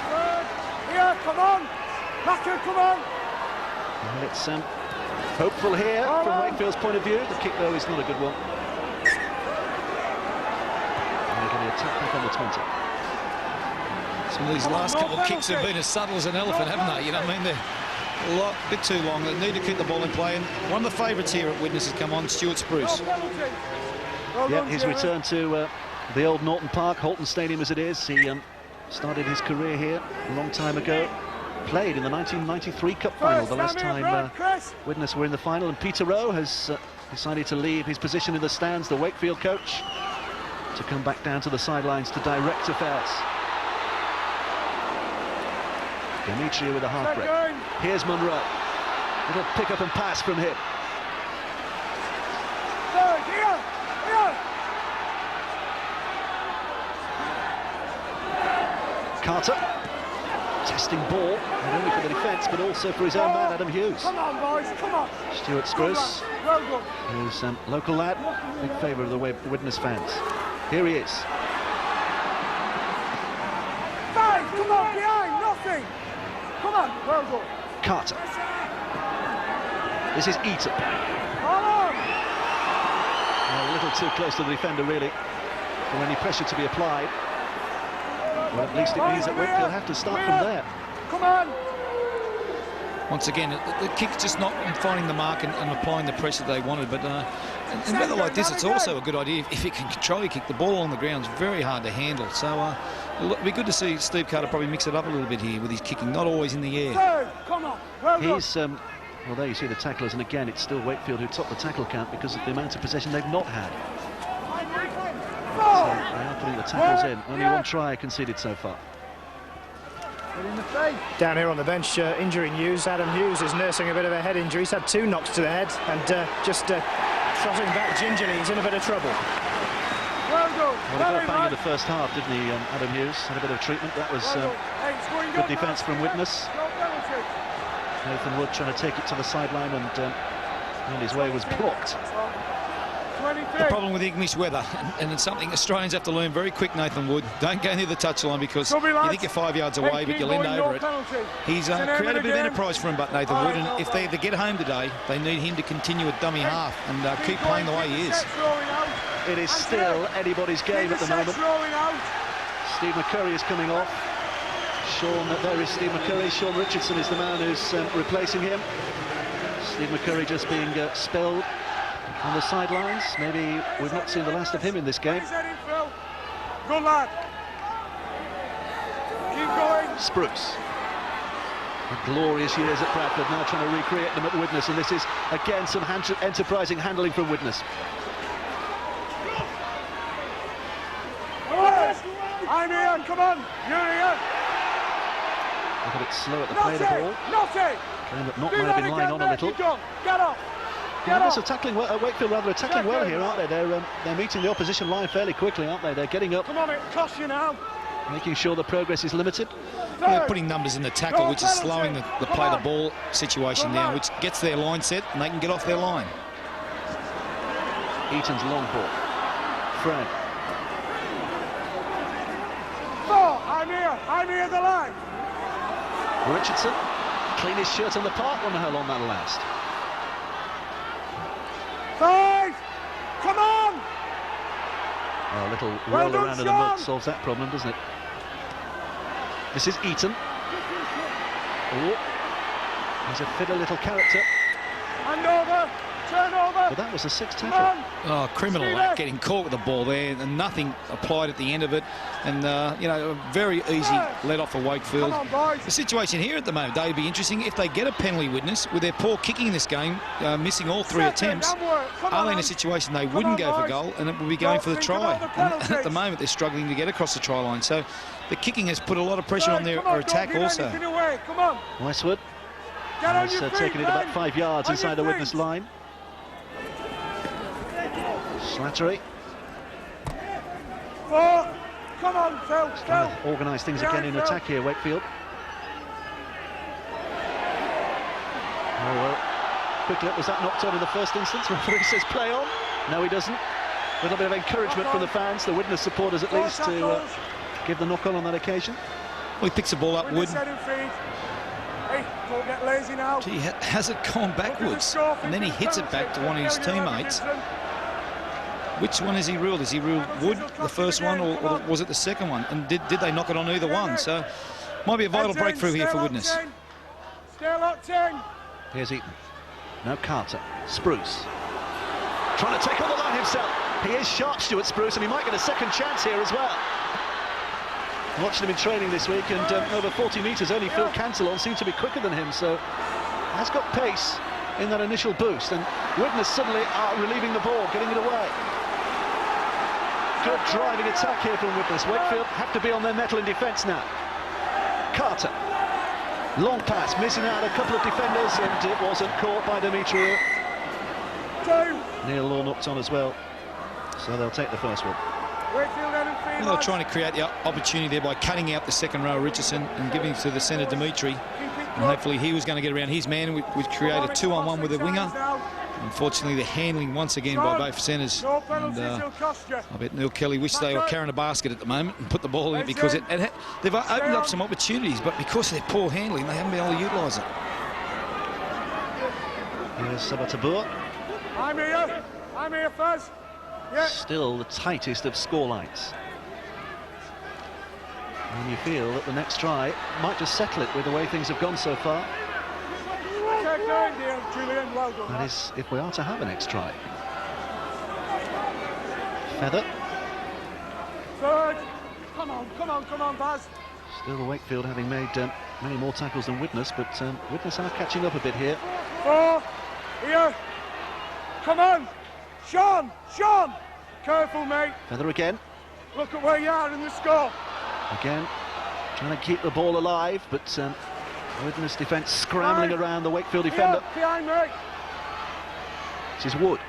Third. Here. Come on. Macker, come on. And it's hopeful here from Wakefield's point of view. The kick, though, is not a good one. And they're going to attack back on the 20. Some of these last couple of kicks have been as subtle as an elephant, haven't they? You know what I mean? They're a bit too long. They need to keep the ball in play. And one of the favourites here at Widnes has come on, Stuart Spruce. Yeah, his return to the old Norton Park, Halton Stadium as it is. He started his career here a long time ago. Played in the 1993 Cup final, the last time Widnes were in the final. And Peter Rowe has decided to leave his position in the stands, the Wakefield coach, to come back down to the sidelines to direct affairs. Demetria with a half break. Here's Munro. Little pick up and pass from him. Carter. Testing ball, not only for the defence, but also for his own man, Adam Hughes. Come on, boys, come on. Stuart Spruce, well done. who's local lad, big favourite of the Widnes fans. Here he is. Five, come on, behind, nothing. Come on, well done. Carter. This is Eaton. Come on. A little too close to the defender, really, for any pressure to be applied. Well, at least it means that Wakefield have to start from there. Come on. Once again, the kick's just not finding the mark and applying the pressure they wanted. But in weather like this, it's also a good idea if you can control your kick. The ball on the ground is very hard to handle. So it'll be good to see Steve Carter probably mix it up a little bit here with his kicking, not always in the air. Third, come on. Well done. He's, well, there you see the tacklers, and again, it's still Wakefield who top the tackle count because of the amount of possession they've not had. So they are putting the tackles in. Only one try conceded so far. Down here on the bench, injury news. Adam Hughes is nursing a bit of a head injury. He's had 2 knocks to the head and just trotting back gingerly. He's in a bit of trouble. Well done. Well, he got bang in the first half, didn't he, Adam Hughes? Had a bit of treatment. That was good defence from Widnes. Nathan Wood trying to take it to the sideline, and his way was blocked. The problem with English weather, and it's something Australians have to learn very quick, Nathan Wood. Don't go near the touchline because you think you're 5 yards away, but you'll end over it. He's created a bit of enterprise for him, but Nathan Wood, and if they get home today, they need him to continue at dummy half and keep playing the way he is. It is still anybody's game at the moment. Steve McCurry is coming off. There is Steve McCurry. Sean Richardson is the man who's replacing him. Steve McCurry just being spelled on the sidelines. Maybe we've not seen the last of him in this game. Good lad. Keep going. Spruce. The glorious years at Bradford, now trying to recreate them at Widnes, and this is again some enterprising handling from Widnes. I'm here, come on, you're here. Look at it slow at the play of the ball. Claim that Knott might have been lying on a little. Get off. Widnes are tackling well, Wakefield rather attacking well here, aren't they? They're meeting the opposition line fairly quickly, aren't they? They're getting up. Come on, it costs you now. Making sure the progress is limited. They're putting numbers in the tackle, which is slowing the play the ball situation down, which gets their line set and they can get off their line. Eaton's long ball. Fred. I'm here the line. Richardson, cleanest shirt on the park. Wonder how long that'll last. 5, come on! Oh, a little roll around in the mud solves that problem, doesn't it? This is Eaton. Oh, he's a fiddle little character. Hand over, turn over. But that was a 6th tackle. Oh, criminal act, getting caught with the ball there, and nothing applied at the end of it. And, you know, a very easy let off for Wakefield. Come on, boys. The situation here at the moment, Dave, would be interesting if they get a penalty, Widnes, with their poor kicking in this game, missing all 3 attempts. Are they in a situation they wouldn't go for goal and it would be going for the try? And at the moment, they're struggling to get across the try line. So the kicking has put a lot of pressure on their attack also. Come on. Westwood has taken it about 5 yards inside the Widnes line. Slattery. 4, come on, Phil, Trying to organise things again in attack here, Wakefield. Oh well. Quickly, was that knocked on in the first instance? Referee says play on. No, he doesn't. A little bit of encouragement from the fans, the Widnes supporters at least, to give the knock on that occasion. Well, he picks the ball up, Wood. Hey, don't get lazy now. Gee, has it gone backwards? And then he hits it back to one of his teammates. Which one has he ruled? Has he ruled Wood, the first one, or was it the second one? And did they knock it on either one? So, might be a vital breakthrough here for Widnes. Stay locked in. Here's Eaton. Now Carter. Spruce. Trying to take on the line himself. He is sharp, Stuart Spruce, and he might get a second chance here as well. Watched him in training this week, and over 40 metres, only Phil Cantillon seemed to be quicker than him, so has got pace in that initial boost, and Widnes suddenly are relieving the ball, getting it away. Good driving attack here from Widnes. Wakefield have to be on their mettle in defence now. Carter. Long pass, missing out a couple of defenders, and it wasn't caught by Demetriou. Neil Law knocked on as well, so they'll take the first one. Well, they're trying to create the opportunity there by cutting out the second row Richardson and giving it to the centre Dimitri. And hopefully he was going to get around his man, which create a 2-on-1 with the winger. Unfortunately, the handling once again by both centres. And I bet Neil Kelly wished they were carrying a basket at the moment and put the ball in it, because they've opened up some opportunities, but because of their poor handling, they haven't been able to utilise it. Here's Sabatabur. I'm here first. Yeah. Still the tightest of scorelines. And you feel that the next try might just settle it with the way things have gone so far. Julian, well done. That is, if we are to have an next try. Feather. Third. Come on, Baz. Still Wakefield having made many more tackles than Widnes, but Widnes are catching up a bit here. 4. Here. Come on. Sean! Careful, mate. Feather again. Look at where you are in the score. Again, trying to keep the ball alive, but Widnes defence scrambling around the Wakefield defender. Behind me. This is Wood.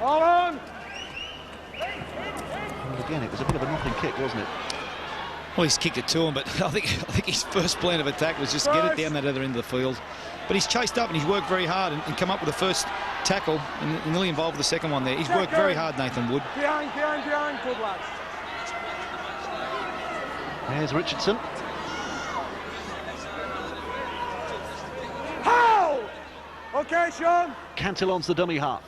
All on. And again, it was a bit of a nothing kick, wasn't it? Well, he's kicked it to him, but I think his first plan of attack was just get it down that other end of the field. But he's chased up and he's worked very hard and come up with the first tackle and nearly involved with the second one there. He's worked very hard, Nathan Wood. Behind. Good lads. There's Richardson. How? Okay, Sean. Cantillon's the dummy half.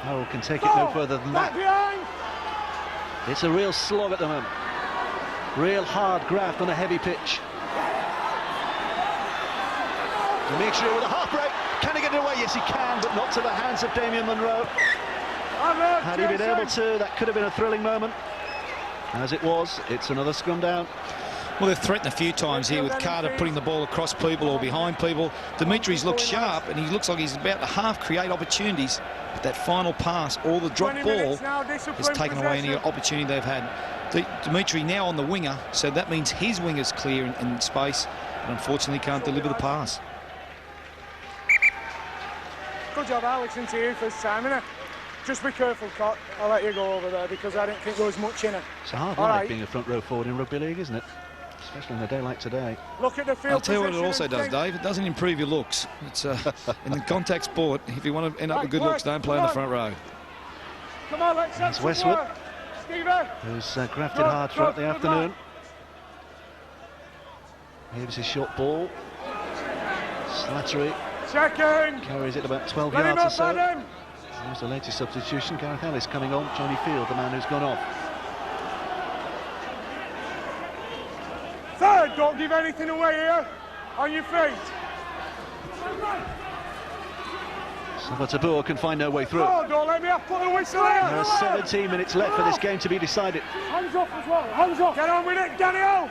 Howell can take it no further than that. Behind. It's a real slog at the moment. Real hard graft on a heavy pitch. Dimitri with a half break. Can he get it away? Yes, he can, but not to the hands of Damien Munro. Had he been able to, that could have been a thrilling moment. As it was, it's another scrum down. Well, they've threatened a few times here with Carter putting the ball across people or behind people. Dimitri's looked sharp, and he looks like he's about to half create opportunities. But that final pass or the drop ball has taken away any opportunity they've had. Dimitri now on the winger, so that means his winger's clear in space, but unfortunately can't deliver the pass. Good job, Alex, into you first time, innit? Just be careful, Cot. I'll let you go over there because I didn't think there was much in it. It's a hard life being a front row forward in rugby league, isn't it? Especially on a day like today. Look at the field. I'll tell you what it also does, Dave. It doesn't improve your looks. It's in the contact sport. If you want to end up with good looks, don't play in the front row. Come on, let's That's Westwood, who's grafted hard throughout the afternoon. Here's his short ball. Slattery carries it about 12 yards or so. Here's the latest substitution. Gareth Ellis coming on. Johnny Field, the man who's gone off. Third, don't give anything away here. On your feet. Savatabur can find no way through. Oh, don't let me have put a whistle here. There are 17 minutes left for this game to be decided. Hands up as well, hands up. Get on with it, Daniel.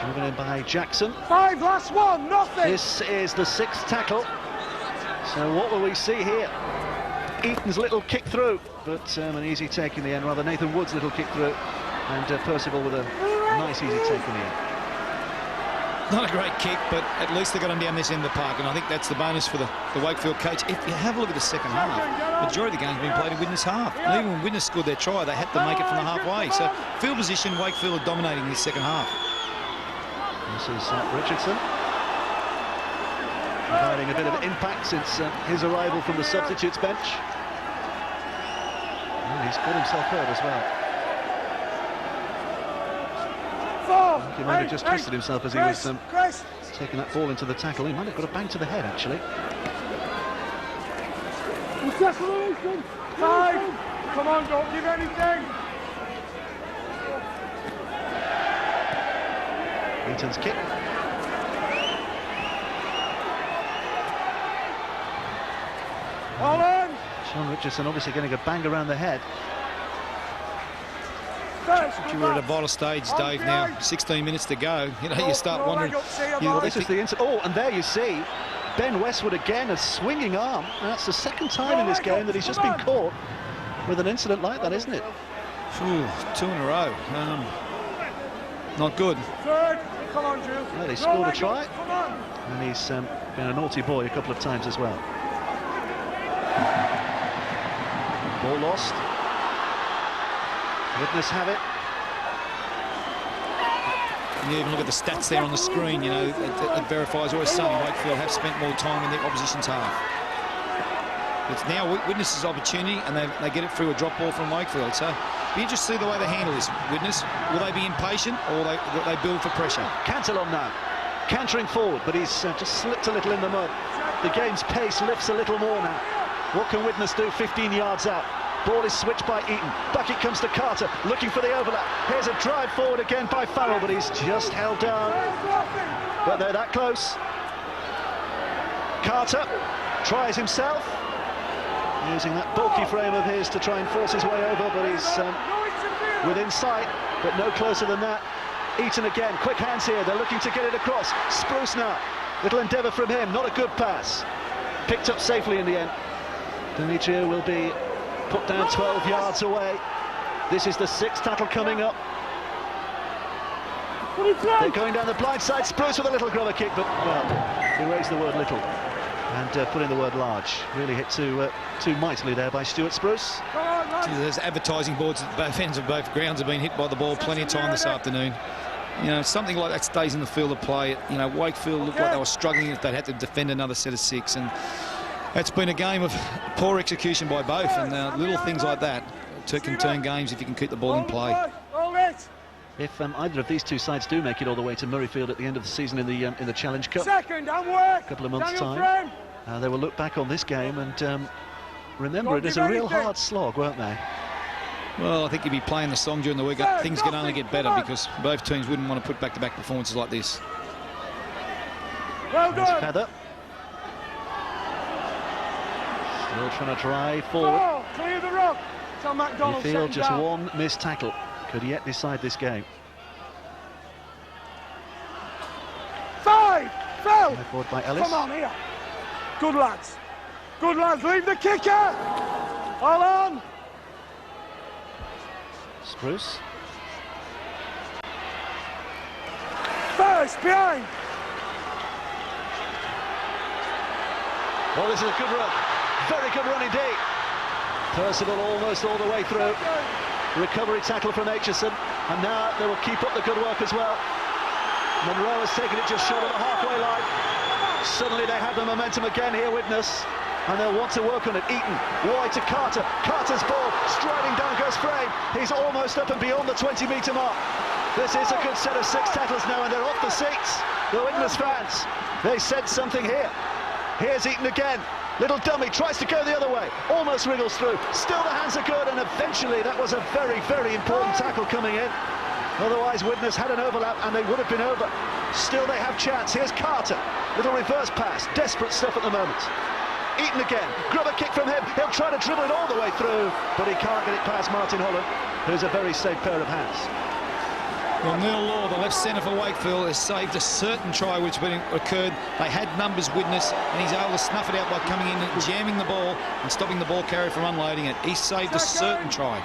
Driven in by Jackson. 5, last one, nothing. This is the 6th tackle. So what will we see here? Eaton's little kick through, but an easy take in the end. Rather, Nathan Wood's little kick through, and Percival with a nice easy take in the end. Not a great kick, but at least they got him down this end of the park, and I think that's the bonus for the Wakefield coach. If you have a look at the second half, the majority of the game's been played in Widnes half. And even when Widnes scored their try, they had to make it from the halfway. So field position, Wakefield are dominating this second half. This is Richardson, providing a bit of impact since his arrival from the substitutes bench. And he's got himself hurt as well. He might have just twisted himself as he was taking that ball into the tackle. He might have got a bang to the head, actually. 5, come on, don't give anything. Eaton's kick. All in. Sean Richardson obviously getting a bang around the head. You're at a vital stage, Dave, now. 16 minutes to go. You know, you start wondering. This is the oh, and there you see Ben Westwood again, a swinging arm. That's the second time in this game that he's just been caught with an incident like that, isn't it? Ooh, 2 in a row. Not good. Third, come on, Drew. Well, he scored a try, and he's been a naughty boy a couple of times as well. Ball lost. Widnes have it. And you even look at the stats there on the screen, you know, it verifies what we're saying. Wakefield have spent more time in the opposition's half. It's now Widnes' opportunity, and they get it through a drop ball from Wakefield. So be interested to see the way they handle this. Widnes, will they be impatient, or will they build for pressure? Cantillon now, cantering forward, but he's just slipped a little in the mud. The game's pace lifts a little more now. What can Widnes do 15 yards out? Ball is switched by Eaton. Back it comes to Carter, looking for the overlap. Here's a drive forward again by Farrell, but he's just held down. But they're that close. Carter tries himself, using that bulky frame of his to try and force his way over, but he's within sight, but no closer than that. Eaton again, quick hands here, they're looking to get it across. Spruce now, little endeavour from him, not a good pass. Picked up safely in the end. Demetrio will be put down 12 yards away. This is the 6th tackle coming up. They're going down the blind side. Spruce with a little grubber kick, but, well, he raised the word little and put in the word large. Really hit too mightily there by Stuart Spruce. There's advertising boards at both ends of both grounds have been hit by the ball plenty of time this afternoon. You know, something like that stays in the field of play. You know, Wakefield looked like they were struggling if they'd had to defend another set of 6, and it's been a game of poor execution by both, and little things like that can turn games if you can keep the ball in play. If either of these two sides do make it all the way to Murrayfield at the end of the season in the Challenge Cup, a couple of months' time, they will look back on this game and remember it as a real hard slog, won't they? Well, I think you'd be playing the song during the week. Things can only get better because both teams wouldn't want to put back-to-back performances like this. Well done. Feather. Still trying to drive forward. Clear the rock. You feel just one missed tackle could yet decide this game. 5, Phil! Forward by Ellis. Come on here. Good lads. Good lads, leave the kicker! Hold on! Spruce. First, behind! Well, this is a good run. Very good run indeed. Percival almost all the way through. Recovery tackle from Aitchison. And now they will keep up the good work as well. Monroe has taken it just short of the halfway line. Suddenly they have the momentum again here, Widnes. And they'll want to work on it. Eaton, wide to Carter. Carter's ball, striding down goes Frame. He's almost up and beyond the 20-metre mark. This is a good set of 6 tackles now, and they're off the seats. The Widnes fans, they said something here. Here's Eaton again. Little dummy tries to go the other way. Almost wriggles through. Still the hands are good, and eventually that was a very, very important tackle coming in. Otherwise, Widnes had an overlap, and they would have been over. Still they have chance. Here's Carter. Little reverse pass. Desperate stuff at the moment. Eaton again. Grab a kick from him. He'll try to dribble it all the way through, but he can't get it past Martin Holland, who's a very safe pair of hands. Well, Neil Law, the left centre for Wakefield, has saved a certain try which occurred. They had numbers, Widnes, and he's able to snuff it out by coming in and jamming the ball and stopping the ball carrier from unloading it. He saved a certain try.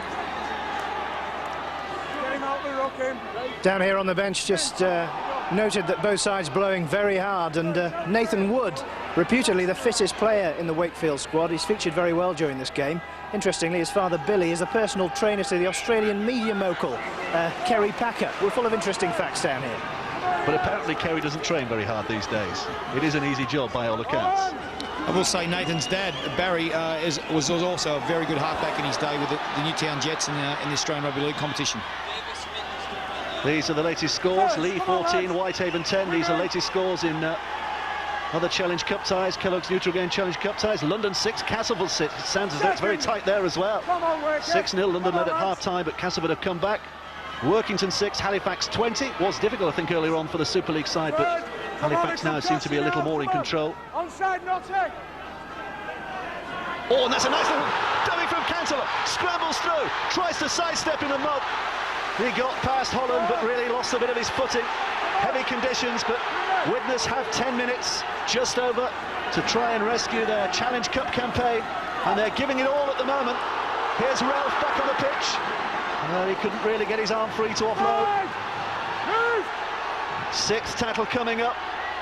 Down here on the bench, just noted that both sides blowing very hard, and Nathan Wood, reputedly the fittest player in the Wakefield squad. He's featured very well during this game. Interestingly, his father Billy is a personal trainer to the Australian media mogul, Kerry Packer. We're full of interesting facts down here. But apparently Kerry doesn't train very hard these days. It is an easy job by all accounts. I will say Nathan's dad, Barry, was also a very good halfback in his day with the Newtown Jets in the Australian Rugby League competition. These are the latest scores. Lee 14, Whitehaven 10. These are latest scores in other Challenge Cup ties. Kellogg's Neutral Game Challenge Cup ties. London 6, Castleford 6. It sounds as though it's very tight there as well. 6-0, London led at half-time, but Castleford have come back. Workington 6, Halifax 20. Was difficult, I think, earlier on for the Super League side, but Halifax now seem to be a little more in control. Onside, not it. Oh, and that's a nice little dummy from Cantillon. Scrambles through, tries to sidestep in the mud. He got past Holland, but really lost a bit of his footing. Heavy conditions, but Widnes have 10 minutes just over to try and rescue their Challenge Cup campaign, and they're giving it all at the moment. Here's Ralph back on the pitch. He couldn't really get his arm free to offload. 6th tackle coming up.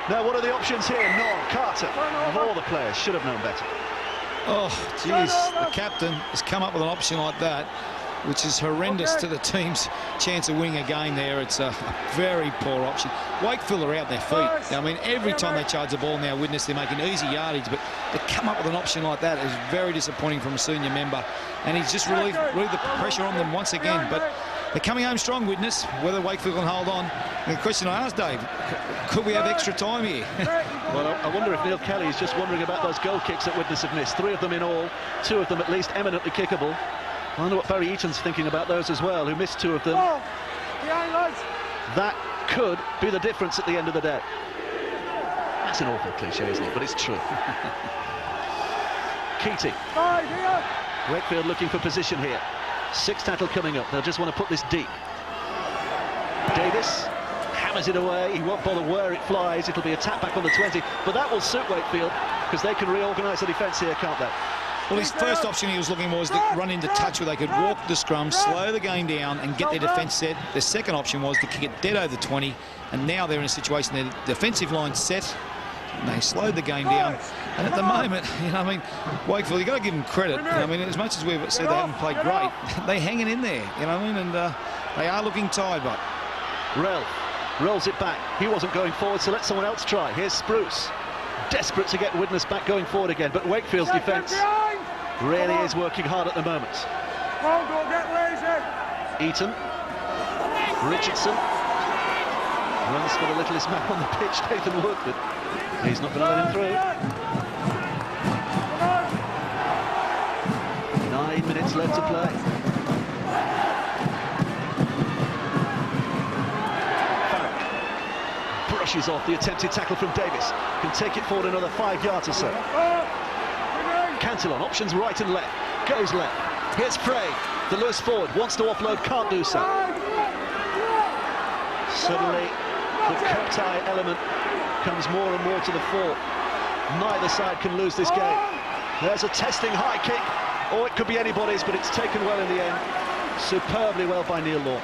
Now, what are the options here? None. Carter, of all the players, should have known better. Oh, geez, the captain has come up with an option like that, which is horrendous to the team's chance of winning a game there. It's a very poor option. Wakefield are out their feet. I mean, every time they charge the ball now, Widnes, they're making easy yardage, but to come up with an option like that is very disappointing from a senior member, and he's just relieved the pressure on them once again. But they're coming home strong, Widnes, whether Wakefield can hold on. And the question I asked Dave, could we have extra time here? Well, I wonder if Neil Kelly is just wondering about those goal kicks that Widnes have missed. 3 of them in all, 2 of them at least eminently kickable. I wonder what Barry Eaton's thinking about those as well, who missed 2 of them. That could be the difference at the end of the day. That's an awful cliche, isn't it? But it's true. Keating. Wakefield looking for position here. 6th tackle coming up. They'll just want to put this deep. Davis hammers it away. He won't bother where it flies. It'll be a tap back on the 20. But that will suit Wakefield, because they can reorganise the defence here, can't they? Well, his first option he was looking for was to run into touch where they could walk the scrum, slow the game down and get their defence set. The second option was to kick it dead over the 20, and now they're in a situation their defensive line set, and they slowed the game down. And at the moment, you know, I mean, Wakefield, you've got to give them credit. You know, I mean, as much as we've said they haven't played great, they're hanging in there, you know what I mean, and they are looking tired, but... Ralph rolls it back. He wasn't going forward, so let someone else try. Here's Spruce. Desperate to get Widnes back going forward again, but Wakefield's defence really is working hard at the moment. Don't get lazy. Eaton, Richardson runs for the littlest man on the pitch, Nathan Wood, but he's not going to let him through. 9 minutes left to play. Brushes off the attempted tackle from Davis, can take it forward another 5 yards or so. Cantillon, options right and left, goes left. Here's Frey, the loose forward, wants to offload, can't do so. Suddenly, the cut-eye element comes more and more to the fore. Neither side can lose this game. There's a testing high kick, or it could be anybody's, but it's taken well in the end. Superbly well by Neil Law.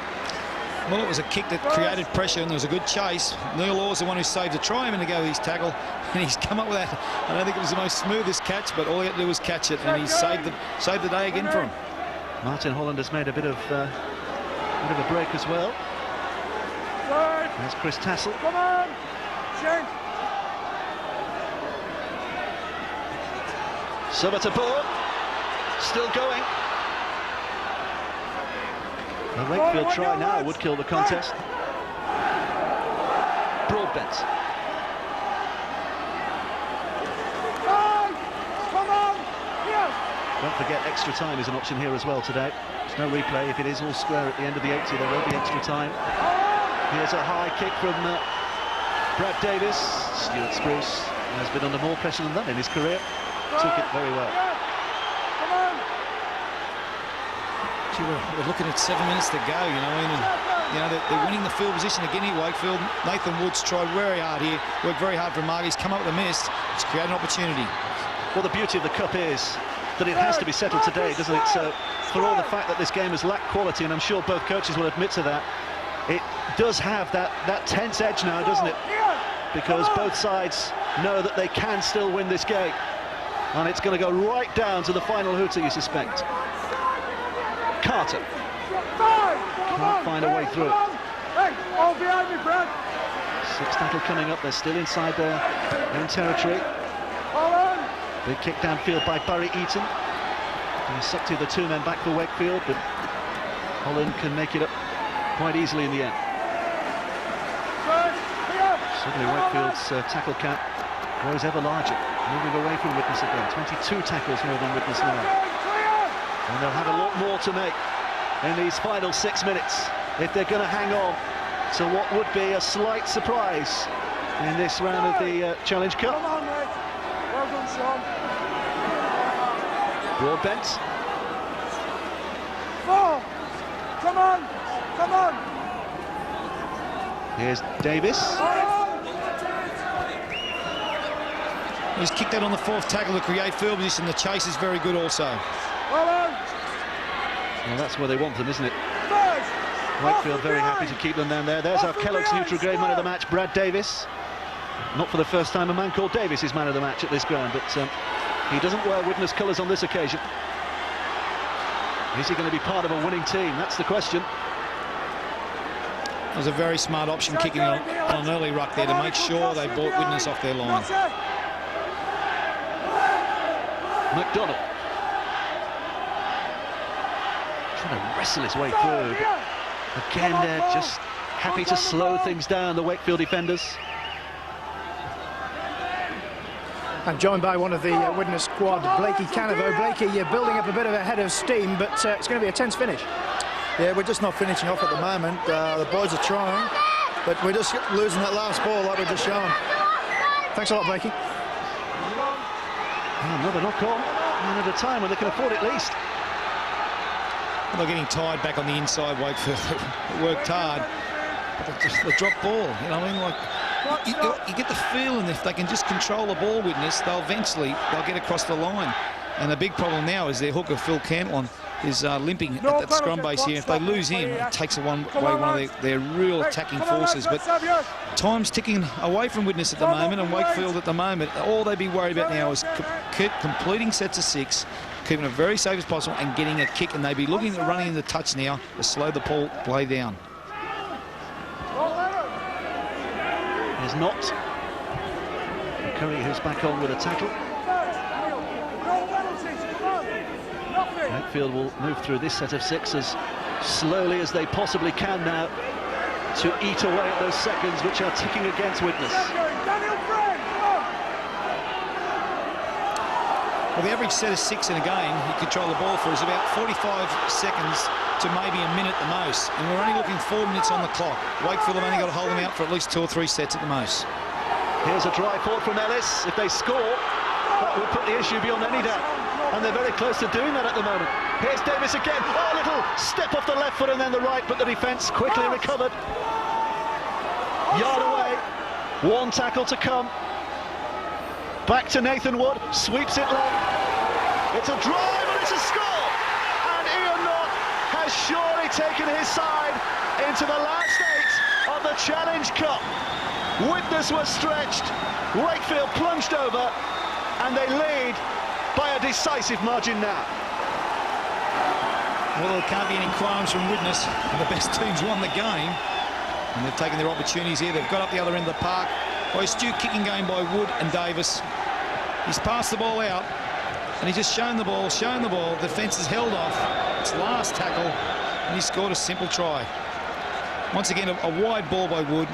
Well, it was a kick that created pressure, and there was a good chase. Neil Law's the one who saved a try a minute ago with his tackle, and he's come up with that. I don't think it was the most smoothest catch, but all he had to do was catch it, and he saved the day again for him. Martin Holland has made a bit of a break as well. There's Chris Tassel. Come on! Shane! Summer to ball. Still going. The Wakefield try now would kill the contest. Broadbent. Come on! Yes! Don't forget, extra time is an option here as well today. There's no replay. If it is all square at the end of the 80, there will be extra time. Here's a high kick from Brad Davis. Stuart Spruce has been under more pressure than that in his career. Took it very well. We're looking at 7 minutes to go, you know, and they're winning the field position again here, Wakefield. Nathan Woods tried very hard here, worked very hard for Margie. He's come up with a miss. It's created an opportunity. Well, the beauty of the cup is that it has to be settled today, doesn't it? So, for all the fact that this game has lacked quality, and I'm sure both coaches will admit to that, it does have that tense edge now, doesn't it? Because both sides know that they can still win this game. And it's going to go right down to the final hooter, you suspect. Carter can't find a way through. Hey, all behind me, Brad. Sixth tackle coming up. They're still inside their own territory. Big kick downfield by Barry Eaton. He's sucked to the two men back for Wakefield, but Holland can make it up quite easily in the end. Suddenly Wakefield's tackle count grows ever larger, moving away from Widnes again. 22 tackles more than Widnes now. And they'll have a lot more to make in these final 6 minutes if they're going to hang on to what would be a slight surprise in this round of the Challenge Cup. Come on, mate. Well done, Sean. Broadbent. 4. Come on. Come on. Here's Davis. He's kicked out on the fourth tackle to create field position. The chase is very good also. Well, that's where they want them, isn't it? Wakefield very happy to keep them down there. There's our Kellogg's neutral grade man of the match, Brad Davis. Not for the first time a man called Davis is man of the match at this ground, but he doesn't wear Widnes colours on this occasion. Is he going to be part of a winning team? That's the question. It was a very smart option, kicking on an early ruck there to make sure they brought Widnes off their line. McDonald trying to wrestle his way through. Again, they're just happy to slow things down, the Wakefield defenders. I'm joined by one of the Widnes squad, Blakey Canavo. Blakey, you're building up a bit of a head of steam, but it's going to be a tense finish. Yeah, we're just not finishing off at the moment. The boys are trying, but we're just losing that last ball like we're just shown. Thanks a lot, Blakey. Another knock-on, and at a time when they can afford it least. Well, they're getting tired back on the inside, Wakefield. They worked hard, but they drop ball. You know what I mean? Like, you get the feeling if they can just control the ball, Widnes, they'll get across the line. And the big problem now is their hooker, Phil Cantlon, is limping at that scrum base here. If they lose him, it takes away one of their real attacking forces. But time's ticking away from Widnes at the moment, and Wakefield at the moment, all they'd be worried about now is completing sets of 6, keeping it very safe as possible and getting a kick, and they'd be looking at running in the touch now to slow the play down. There's not. Curry, who's back on with a tackle. Wakefield will move through this set of 6 as slowly as they possibly can now to eat away at those seconds which are ticking against Widnes. Well, the average set of 6 in a game you control the ball for is about 45 seconds to maybe a minute the most, and we're only looking 4 minutes on the clock. Wakefield have only got to hold them out for at least 2 or 3 sets at the most. Here's a drive forward from Ellis. If they score, that will put the issue beyond any doubt, and they're very close to doing that at the moment. Here's Davis again. Oh, a little step off the left foot and then the right, but the defence quickly recovered. Yard away. One tackle to come. Back to Nathan Wood. Sweeps it long. It's a drive and it's a score. And Ian Knott has surely taken his side into the last 8 of the Challenge Cup. Widnes was stretched. Wakefield plunged over. And they lead by a decisive margin now. Well, there can't be any qualms from Widnes. The best teams won the game. And they've taken their opportunities here. They've got up the other end of the park. By a astute kicking game by Wood and Davis. He's passed the ball out. And he's just shown the ball. The defence has held off. It's last tackle. And he scored a simple try. Once again, a wide ball by Wood.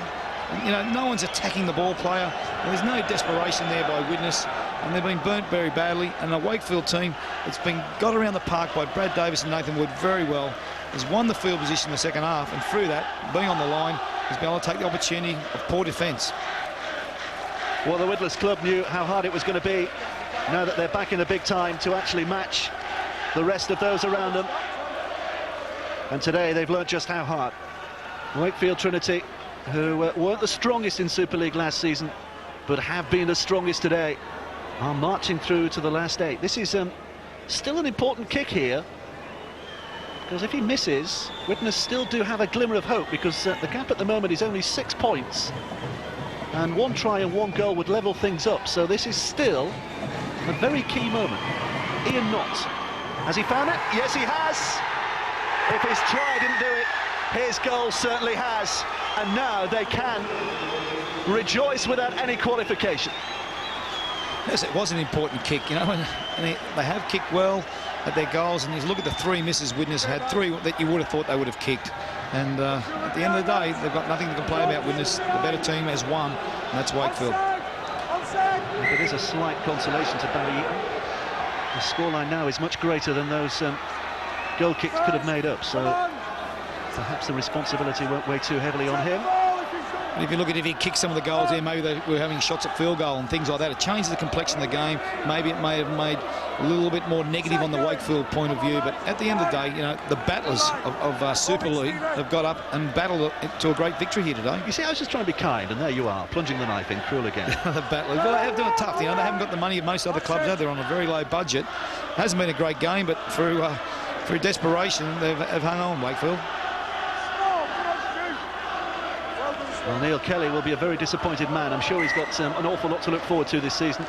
You know, no one's attacking the ball player. There's no desperation there by Widnes. And they've been burnt very badly. And the Wakefield team, it's been got around the park by Brad Davis and Nathan Wood very well. Has won the field position in the second half, and through that, being on the line, has been able to take the opportunity of poor defence. Well, the Widnes club knew how hard it was going to be, now that they're back in the big time, to actually match the rest of those around them. And today they've learnt just how hard. Wakefield Trinity, who weren't the strongest in Super League last season, but have been the strongest today, are marching through to the last 8. This is still an important kick here, because if he misses, Widnes still do have a glimmer of hope, because the gap at the moment is only 6 points, and 1 try and 1 goal would level things up. So this is still a very key moment. Ian Knott, has he found it? Yes, he has. If his try didn't do it, his goal certainly has, and now they can rejoice without any qualification. Yes, it was an important kick, you know, and they have kicked well at their goals, and you look at the 3 misses Widnes had, 3 that you would have thought they would have kicked. And at the end of the day, they've got nothing to complain about. Widnes, the better team, has won, and that's Wakefield. It is a slight consolation to Barry Eaton. The scoreline now is much greater than those goal kicks could have made up, so perhaps the responsibility won't weigh too heavily on him. And if you look at if he kicked some of the goals there, maybe they were having shots at field goal and things like that. It changes the complexion of the game. Maybe it may have made a little bit more negative on the Wakefield point of view. But at the end of the day, you know, the battlers of Super League have got up and battled to a great victory here today. You see, I was just trying to be kind, and there you are, plunging the knife in, cruel again. The battlers, well, they have done it tough. You know, they haven't got the money of most other clubs have. They're on a very low budget. Hasn't been a great game, but through desperation, they've hung on, Wakefield. Well, Neil Kelly will be a very disappointed man. I'm sure he's got an awful lot to look forward to this season.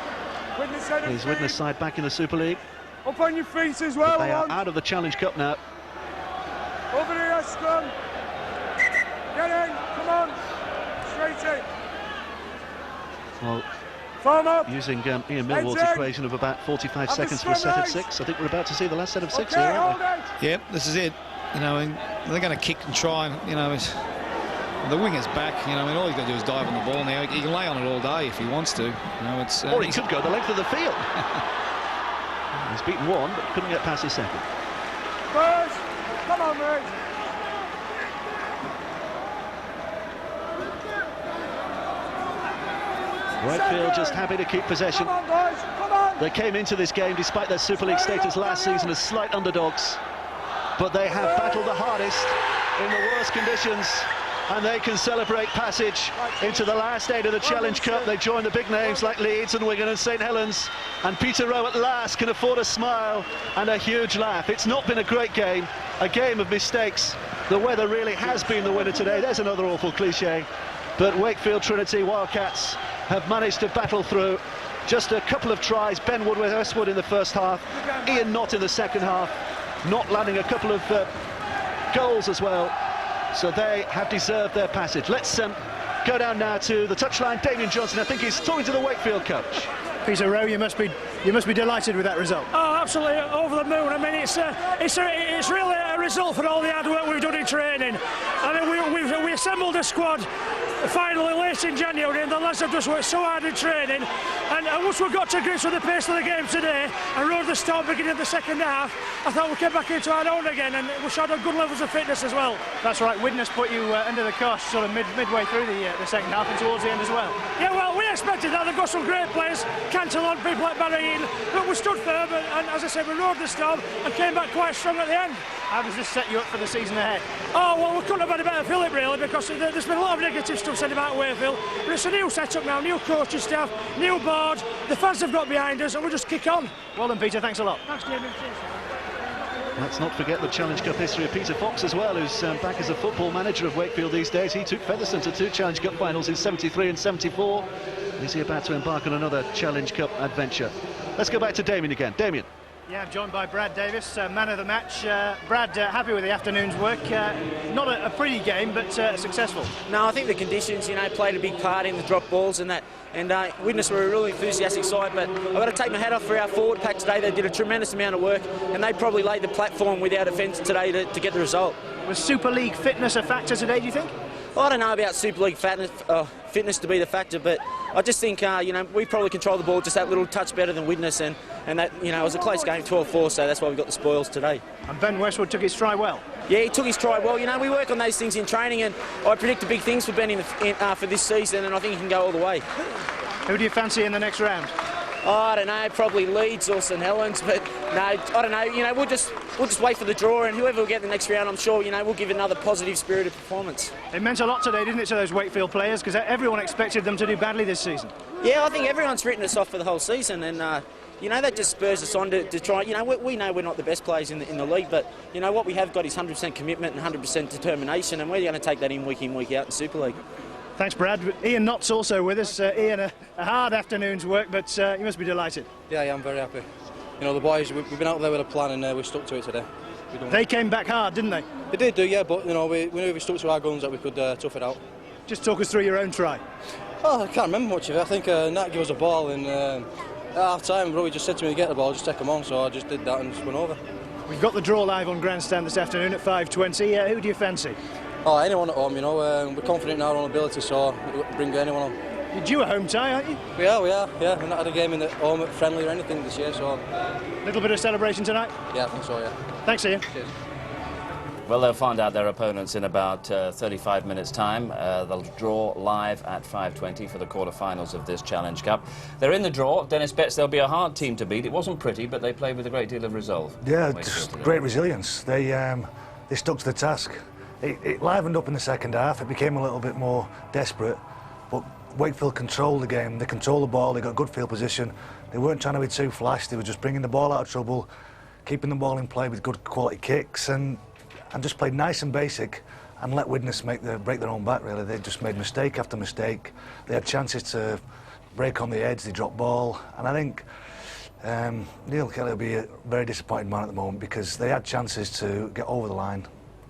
His Widnes side back in the Super League. Up on your feet as well. But they are out of the Challenge Cup now. Over here, scrum. Get in, come on. Straight in. Well, form up. Using Ian Millward's equation of about 45 seconds for a set of 6, I think we're about to see the last set of 6 here, aren't we? Yep, this is it. You know, and they're going to kick and try, and, you know, the winger's back, you know, I mean, all he's got to do is dive on the ball now. He can lay on it all day if he wants to. You know, it's, or he could go the length of the field. He's beaten 1, but couldn't get past his second. Boys, come on, mate. Wakefield just happy to keep possession. Come on, boys, come on. They came into this game, despite their Super League status last season, as slight underdogs. But they have battled the hardest in the worst conditions. And they can celebrate passage into the last 8 of the Challenge Cup. They join the big names like Leeds and Wigan and St Helens. And Peter Rowe at last can afford a smile and a huge laugh. It's not been a great game, a game of mistakes. The weather really has been the winner today. There's another awful cliche. But Wakefield Trinity Wildcats have managed to battle through. Just a couple of tries. Ben Wood with Westwood in the first half. Ian Knott in the second half. Not landing a couple of goals as well. So they have deserved their passage. Let's go down now to the touchline. Damien Johnson, I think he's talking to the Wakefield coach. Peter Rowe, you must be delighted with that result. Oh, absolutely over the moon. I mean, it's really a result for all the hard work we've done in training. I mean, we assembled a squad finally late in January, and the lads have just worked so hard in training. And once we got to grips with the pace of the game today and rode the storm beginning of the second half, I thought we came back into our own again, and we showed good levels of fitness as well. That's right. Widnes put you under the cosh sort of midway through the second half and towards the end as well. Yeah, well, we expected that. They've got some great players, Cantillon, people like Barry Eaton, but we stood firm, and as I said, we rode the storm and came back quite strong at the end. How does this set you up for the season ahead? Oh, well, we couldn't have had a better Philip, really, because there's been a lot of negative stuff said about Wakefield. But it's a new setup now, new coaching staff, new board. The fans have got behind us, and we'll just kick on. Well done, Peter. Thanks a lot. Thanks, Damien. Let's not forget the Challenge Cup history of Peter Fox as well, who's back as a football manager of Wakefield these days. He took Featherstone to 2 Challenge Cup finals in 73 and 74. Is he about to embark on another Challenge Cup adventure? Let's go back to Damien again. Damien. Yeah, I'm joined by Brad Davis, man of the match. Brad, happy with the afternoon's work. Not a pretty game, but successful. No, I think the conditions, played a big part in the drop balls and that. And Widnes were a really enthusiastic side, but I've got to take my hat off for our forward pack today. They did a tremendous amount of work, and they probably laid the platform with our defence today to get the result. Was Super League fitness a factor today, do you think? I don't know about Super League fitness to be the factor, but I just think, we probably controlled the ball just that little touch better than Widnes, and that, it was a close game, 12-4, so that's why we got the spoils today. And Ben Westwood took his try well. Yeah, he took his try well. We work on those things in training, and I predict big things for Ben for this season, and I think he can go all the way. Who do you fancy in the next round? Oh, I don't know, probably Leeds or St Helens, but no, I don't know. We'll just wait for the draw, and whoever will get the next round, I'm sure, we'll give another positive spirited performance. It meant a lot today, didn't it, to those Wakefield players, because everyone expected them to do badly this season. Yeah, I think everyone's written us off for the whole season, and that just spurs us on to try. We know we're not the best players in the league, but what we have got is 100% commitment and 100% determination, and we're going to take that in, week out in Super League. Thanks, Brad. Ian Knott's also with us. Ian, a hard afternoon's work, but you must be delighted. Yeah, I'm very happy. The boys, we've been out there with a plan, and we stuck to it today. They came back hard, didn't they? They did do, yeah, but we knew if we stuck to our guns that we could tough it out. Just talk us through your own try. Oh, I can't remember much of it. I think Nat gave us a ball, and at half time, Robbie just said to me, get the ball, just take them on, so I just did that and just went over. We've got the draw live on Grandstand this afternoon at 5:20. Who do you fancy? Oh, anyone at home, we're confident in our own ability, so we'll bring anyone on. You're due a home tie, aren't you? We are, yeah. We've not had a game in the home friendly or anything this year, so... Little bit of celebration tonight? Yeah, I think so, yeah. Thanks, Ian. Cheers. Well, they'll find out their opponents in about 35 minutes' time. They'll draw live at 5:20 for the quarter-finals of this Challenge Cup. They're in the draw. Dennis bets they'll be a hard team to beat. It wasn't pretty, but they played with a great deal of resolve. Yeah, great resilience. They stuck to the task. It livened up in the second half. It became a little bit more desperate, but Wakefield controlled the game. They controlled the ball. They got good field position. They weren't trying to be too flash. They were just bringing the ball out of trouble, keeping the ball in play with good quality kicks, and just played nice and basic and let Widnes break their own back, really. They just made mistake after mistake. They had chances to break on the edge. They dropped ball, and I think Neil Kelly will be a very disappointed man at the moment, because they had chances to get over the line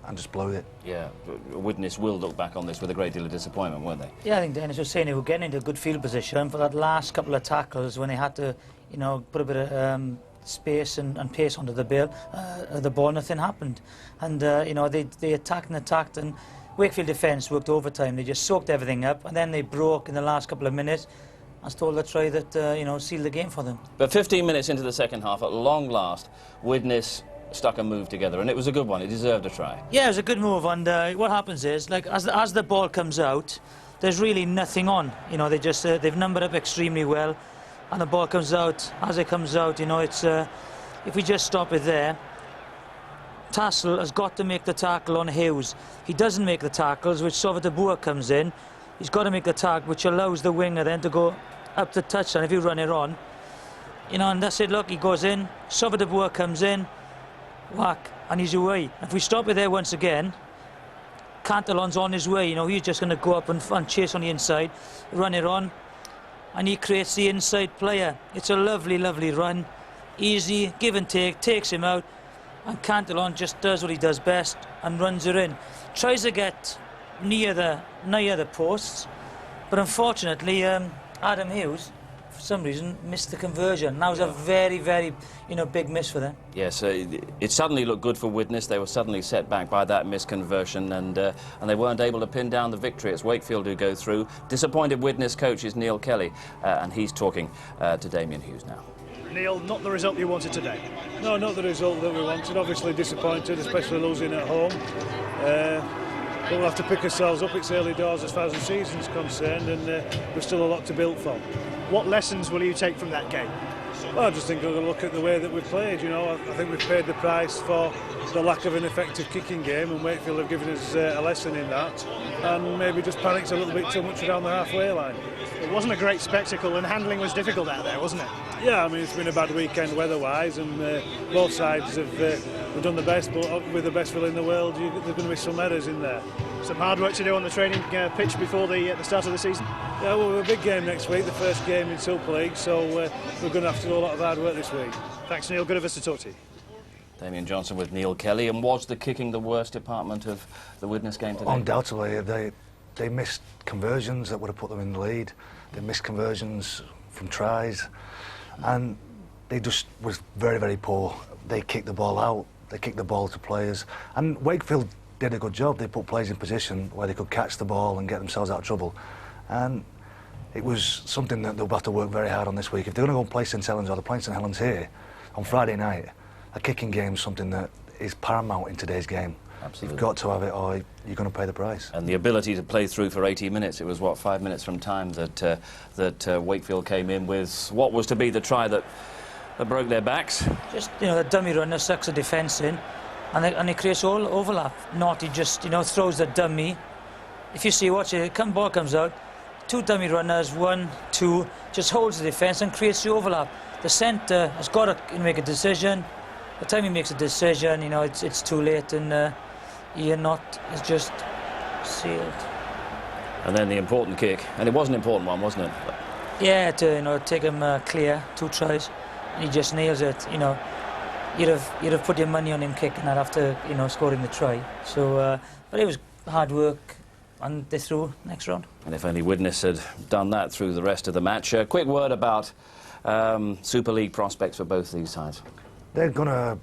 and just blew it. Yeah, Widnes will look back on this with a great deal of disappointment, won't they? Yeah, I think Dennis was saying they were getting into a good field position for that last couple of tackles when they had to, put a bit of space and pace onto the ball. Nothing happened, and they attacked and Wakefield defence worked overtime. They just soaked everything up, and then they broke in the last couple of minutes and stole the try that sealed the game for them. But 15 minutes into the second half, at long last, Widnes stuck a move together, and it was a good one. It deserved a try. Yeah, it was a good move, and what happens is, as the ball comes out, there's really nothing on. They've numbered up extremely well, and the ball comes out. As it comes out, it's if we just stop it there, Tassel has got to make the tackle on Hughes. He doesn't make the tackles, which Sovatabua comes in. He's got to make the tackle, which allows the winger then to go up the touchline if you run it on. And that's it. Look, he goes in. Sovatabua comes in. Whack, and he's away. If we stop it there once again, Cantillon's on his way. He's just going to go up and chase on the inside, run it on, and he creates the inside player. It's a lovely, lovely run, easy, give and take, takes him out, and Cantillon just does what he does best and runs it in. Tries to get near the posts, but unfortunately, Adam Hughes, for some reason, missed the conversion. That was a very, very, big miss for them. Yes, it suddenly looked good for Widnes. They were suddenly set back by that misconversion, and they weren't able to pin down the victory. It's Wakefield who go through. Disappointed Widnes coach is Neil Kelly, and he's talking to Damien Hughes now. Neil, not the result you wanted today. No, not the result that we wanted. Obviously disappointed, especially losing at home. But we'll have to pick ourselves up. It's early doors as far as the season's concerned, and there's still a lot to build for. What lessons will you take from that game? Well, I just think we're going to look at the way that we've played. You know, I think we've paid the price for the lack of an effective kicking game, and Wakefield have given us a lesson in that, and maybe just panicked a little bit too much around the halfway line. It wasn't a great spectacle, and handling was difficult out there, wasn't it? Yeah, I mean, it's been a bad weekend weather-wise, and both sides have done the best, but with the best will in the world, there's going to be some errors in there. Some hard work to do on the training pitch before the start of the season? Yeah, well, we've a big game next week, the first game in Super League, so we're going to have to do a lot of hard work this week. Thanks, Neil. Good of us to talk to you. Damien Johnson with Neil Kelly. And was the kicking the worst department of the Widnes game today? Undoubtedly. They missed conversions that would have put them in the lead. They missed conversions from tries, and they just was very, very poor. They kicked the ball out. They kicked the ball to players, and Wakefield did a good job. They put players in position where they could catch the ball and get themselves out of trouble, and it was something that they'll have to work very hard on this week. If they're going to go and play St Helens, or they're playing St Helens here on Friday night, a kicking game is something that is paramount in today's game. Absolutely. You've got to have it, or you're going to pay the price. And the ability to play through for 80 minutes. It was, what, 5 minutes from time that Wakefield came in with what was to be the try that broke their backs. Just, you know, the dummy runner sucks the defence in, and he creates all overlap. Not he just, you know, throws the dummy. If you see, watch it, ball comes out, two dummy runners, 1, 2, just holds the defence and creates the overlap. The centre has got to make a decision. By the time he makes a decision, you know, it's too late, and Ian Knott is just sealed. And then the important kick, and it was an important one, wasn't it? Yeah, to take him clear, 2 tries, and he just nails it. You know, you'd have put your money on him kicking that after, you know, scoring the try. So, but it was hard work, and they threw next round. And if only Widnes had done that through the rest of the match. A quick word about Super League prospects for both these sides. They're going to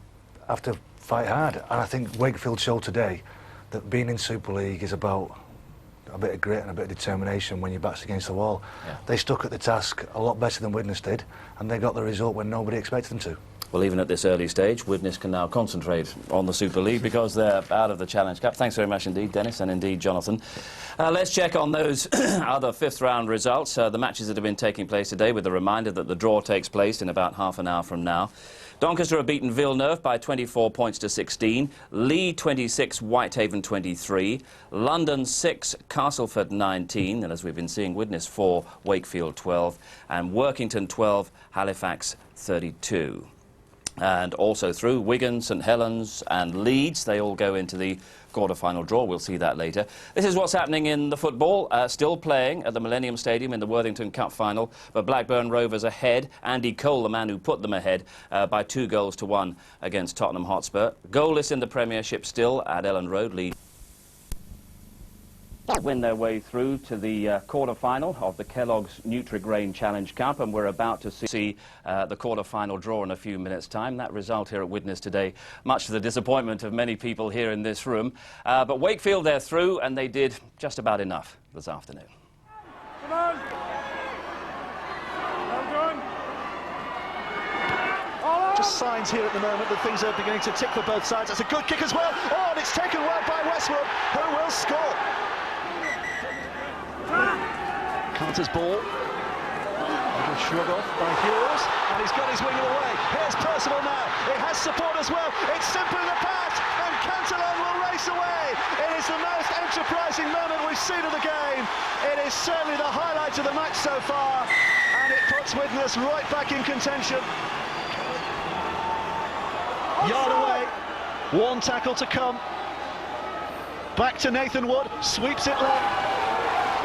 have to fight hard, and I think Wakefield showed today that being in Super League is about a bit of grit and a bit of determination when your back's against the wall. Yeah. They stuck at the task a lot better than Widnes did, and they got the result when nobody expected them to. Well, even at this early stage, Widnes can now concentrate on the Super League because they're out of the Challenge Cup. Thanks very much indeed, Dennis, and indeed, Jonathan. Let's check on those other fifth-round results, the matches that have been taking place today, with a reminder that the draw takes place in about half an hour from now. Doncaster have beaten Villeneuve by 24 points to 16. Lee 26, Whitehaven 23. London 6, Castleford 19. And as we've been seeing, Widnes 4, Wakefield 12. And Workington 12, Halifax 32. And also through Wigan, St Helens and Leeds, they all go into the quarter-final draw. We'll see that later. This is what's happening in the football. Still playing at the Millennium Stadium in the Worthington Cup final, but Blackburn Rovers ahead. Andy Cole, the man who put them ahead, by 2 goals to 1 against Tottenham Hotspur. Goalless in the Premiership still at Elland Road. Leeds win their way through to the quarter-final of the Kellogg's Nutri-Grain Challenge Cup, and we're about to see the quarter-final draw in a few minutes' time. That result here at Widnes today, much to the disappointment of many people here in this room. But Wakefield, they're through, and they did just about enough this afternoon. Come on! Well done! Just signs here at the moment that things are beginning to tick for both sides. That's a good kick as well. Oh, and it's taken well by Westwood, who will score. Carter's ball. A little shrug off by Hughes, and he's got his winger away. Here's Percival now. It has support as well. It's simply the pass, and Cantillon will race away. It is the most enterprising moment we've seen of the game. It is certainly the highlight of the match so far, and it puts Widnes right back in contention. Yard away. 1 tackle to come. Back to Nathan Wood. Sweeps it left.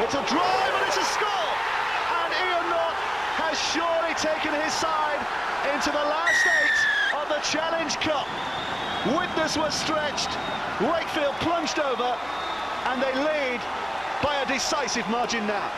It's a drive and it's a score! And Ian Knott has surely taken his side into the last 8 of the Challenge Cup. Widnes was stretched, Wakefield plunged over, and they lead by a decisive margin now.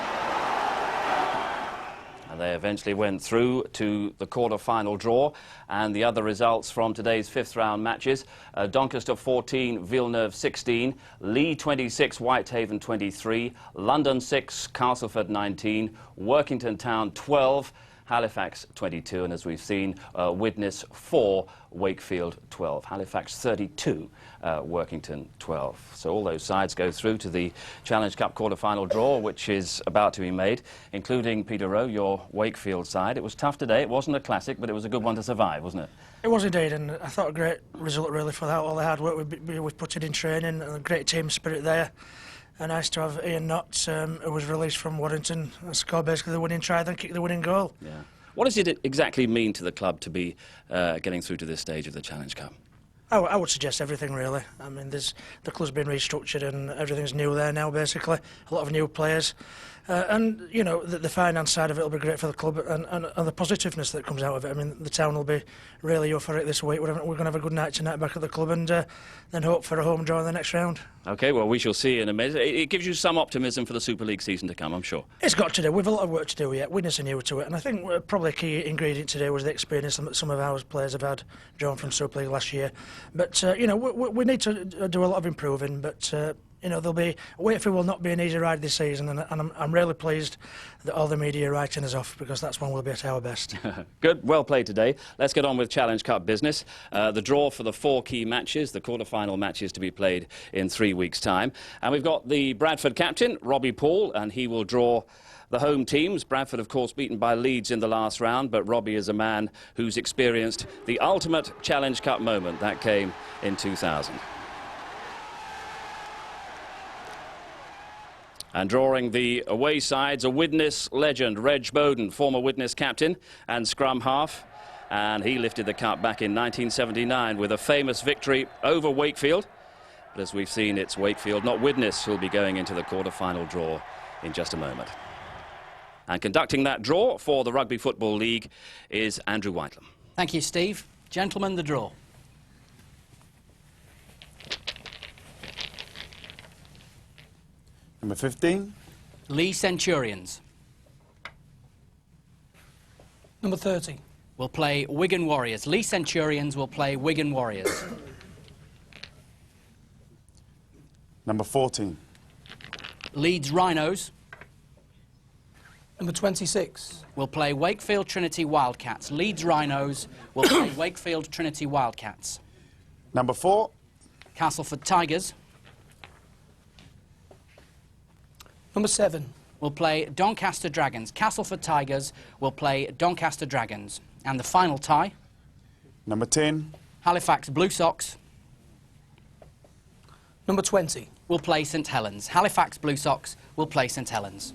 And they eventually went through to the quarter-final draw. And the other results from today's fifth-round matches: Doncaster 14, Villeneuve 16, Lee 26, Whitehaven 23, London 6, Castleford 19, Workington Town 12, Halifax 22, and as we've seen, Widnes 4, Wakefield 12. Halifax 32, Workington 12. So all those sides go through to the Challenge Cup quarter-final draw, which is about to be made, including Peter Rowe, your Wakefield side. It was tough today. It wasn't a classic, but it was a good one to survive, wasn't it? It was indeed, and I thought a great result really for that. All the hard work we've put in training, and a great team spirit there. And nice to have Ian Knott, who was released from Warrington, and scored basically the winning try, then kicked the winning goal. Yeah. What does it exactly mean to the club to be getting through to this stage of the Challenge Cup? I would suggest everything, really. I mean, the club's been restructured and everything's new there now, basically. A lot of new players. And, you know, the finance side of it will be great for the club and the positiveness that comes out of it. I mean, the town will be really euphoric this week. We're going to have a good night tonight back at the club and then hope for a home draw in the next round. OK, well, we shall see in a minute. It gives you some optimism for the Super League season to come, I'm sure. It's got to do. We've a lot of work to do yet. Widnes are new to it. And I think probably a key ingredient today was the experience that some of our players have had drawn from Super League last year. But, you know, we need to do a lot of improving. But, you know, Wakefield will not be an easy ride this season. And I'm really pleased that all the media are writing us off, because that's when we'll be at our best. Good, well played today. Let's get on with Challenge Cup business. The draw for the 4 key matches, the quarter-final matches to be played in 3 weeks' time. And we've got the Bradford captain, Robbie Paul, and he will draw the home teams. Bradford, of course, beaten by Leeds in the last round, but Robbie is a man who's experienced the ultimate Challenge Cup moment. That came in 2000. And drawing the away sides, a Widnes legend, Reg Bowden, former Widnes captain and scrum half. And he lifted the cup back in 1979 with a famous victory over Wakefield. But as we've seen, it's Wakefield, not Widnes, who'll be going into the quarter-final draw in just a moment. And conducting that draw for the Rugby Football League is Andrew Whitelam. Thank you, Steve. Gentlemen, the draw. Number 15. Lee Centurions. Number 30. Will play Wigan Warriors. Lee Centurions will play Wigan Warriors. Number 14. Leeds Rhinos. Number 26. Will play Wakefield Trinity Wildcats. Leeds Rhinos will play Wakefield Trinity Wildcats. Number 4. Castleford Tigers. Number 7. Will play Doncaster Dragons. Castleford Tigers will play Doncaster Dragons. And the final tie. Number 10. Halifax Blue Sox. Number 20. Will play St Helens. Halifax Blue Sox will play St Helens.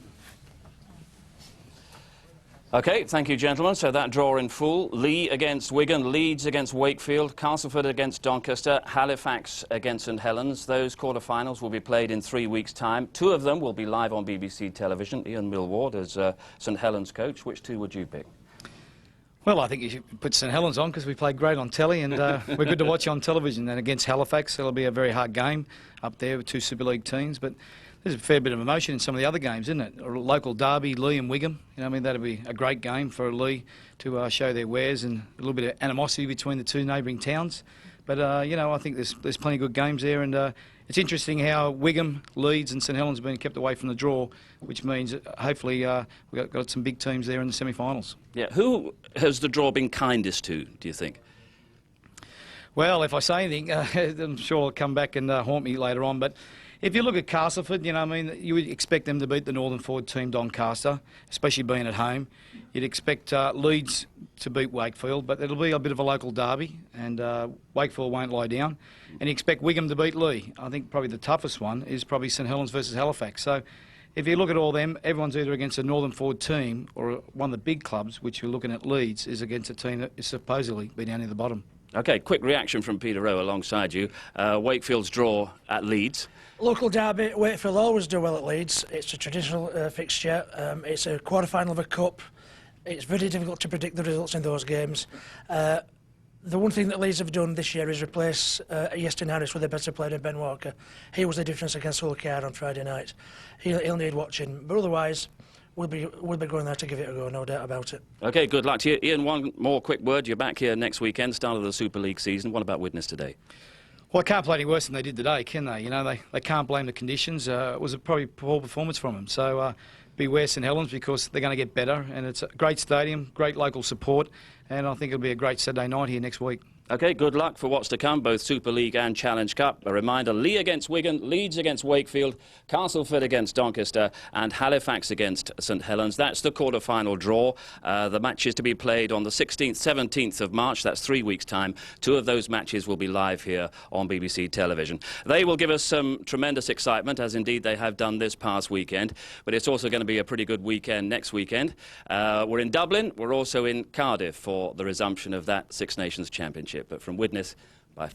OK, thank you, gentlemen. So that draw in full. Lee against Wigan, Leeds against Wakefield, Castleford against Doncaster, Halifax against St Helens. Those quarter-finals will be played in 3 weeks' time. 2 of them will be live on BBC television. Ian Millward as St Helens coach. Which 2 would you pick? Well, I think you should put St Helens on, because we played great on telly, and we're good to watch on television. And against Halifax, it'll be a very hard game up there with 2 Super League teams. But there's a fair bit of emotion in some of the other games, isn't it? A local derby, Lee and Wigan. You know, I mean, that'd be a great game for Lee to show their wares, and a little bit of animosity between the 2 neighbouring towns. But, you know, I think there's plenty of good games there, and it's interesting how Wigan, Leeds and St Helens have been kept away from the draw, which means hopefully we've got some big teams there in the semi-finals. Yeah, who has the draw been kindest to, do you think? Well, if I say anything, I'm sure it'll come back and haunt me later on, but if you look at Castleford, you know, I mean, you would expect them to beat the Northern Forward team, Doncaster, especially being at home. You'd expect Leeds to beat Wakefield, but it'll be a bit of a local derby, and Wakefield won't lie down. And you expect Wigan to beat Lee. I think probably the toughest one is probably St Helens versus Halifax. So if you look at all them, everyone's either against a Northern Forward team or one of the big clubs, which you're looking at Leeds, is against a team that is supposedly be down near the bottom. OK, quick reaction from Peter Rowe alongside you. Wakefield's draw at Leeds. Local derby, Wakefield always do well at Leeds. It's a traditional fixture. It's a quarter-final of a cup. It's very difficult to predict the results in those games. The one thing that Leeds have done this year is replace Yeston Harris with a better player than Ben Walker. He was the difference against Hull KR on Friday night. He'll need watching, but otherwise we'll be going there to give it a go, no doubt about it. OK, good luck to you. Ian, one more quick word. You're back here next weekend, start of the Super League season. What about Widnes today? Well, they can't play any worse than they did today, can they? You know, they can't blame the conditions. It was a probably poor performance from them. So beware St Helens, because they're going to get better, and it's a great stadium, great local support, and I think it'll be a great Saturday night here next week. OK, good luck for what's to come, both Super League and Challenge Cup. A reminder, Lee against Wigan, Leeds against Wakefield, Castleford against Doncaster and Halifax against St Helens. That's the quarter-final draw. The matches to be played on the 16th, 17th of March. That's 3 weeks' time. 2 of those matches will be live here on BBC television. They will give us some tremendous excitement, as indeed they have done this past weekend. But it's also going to be a pretty good weekend next weekend. We're in Dublin. We're also in Cardiff for the resumption of that Six Nations Championship. But from Widnes, bye.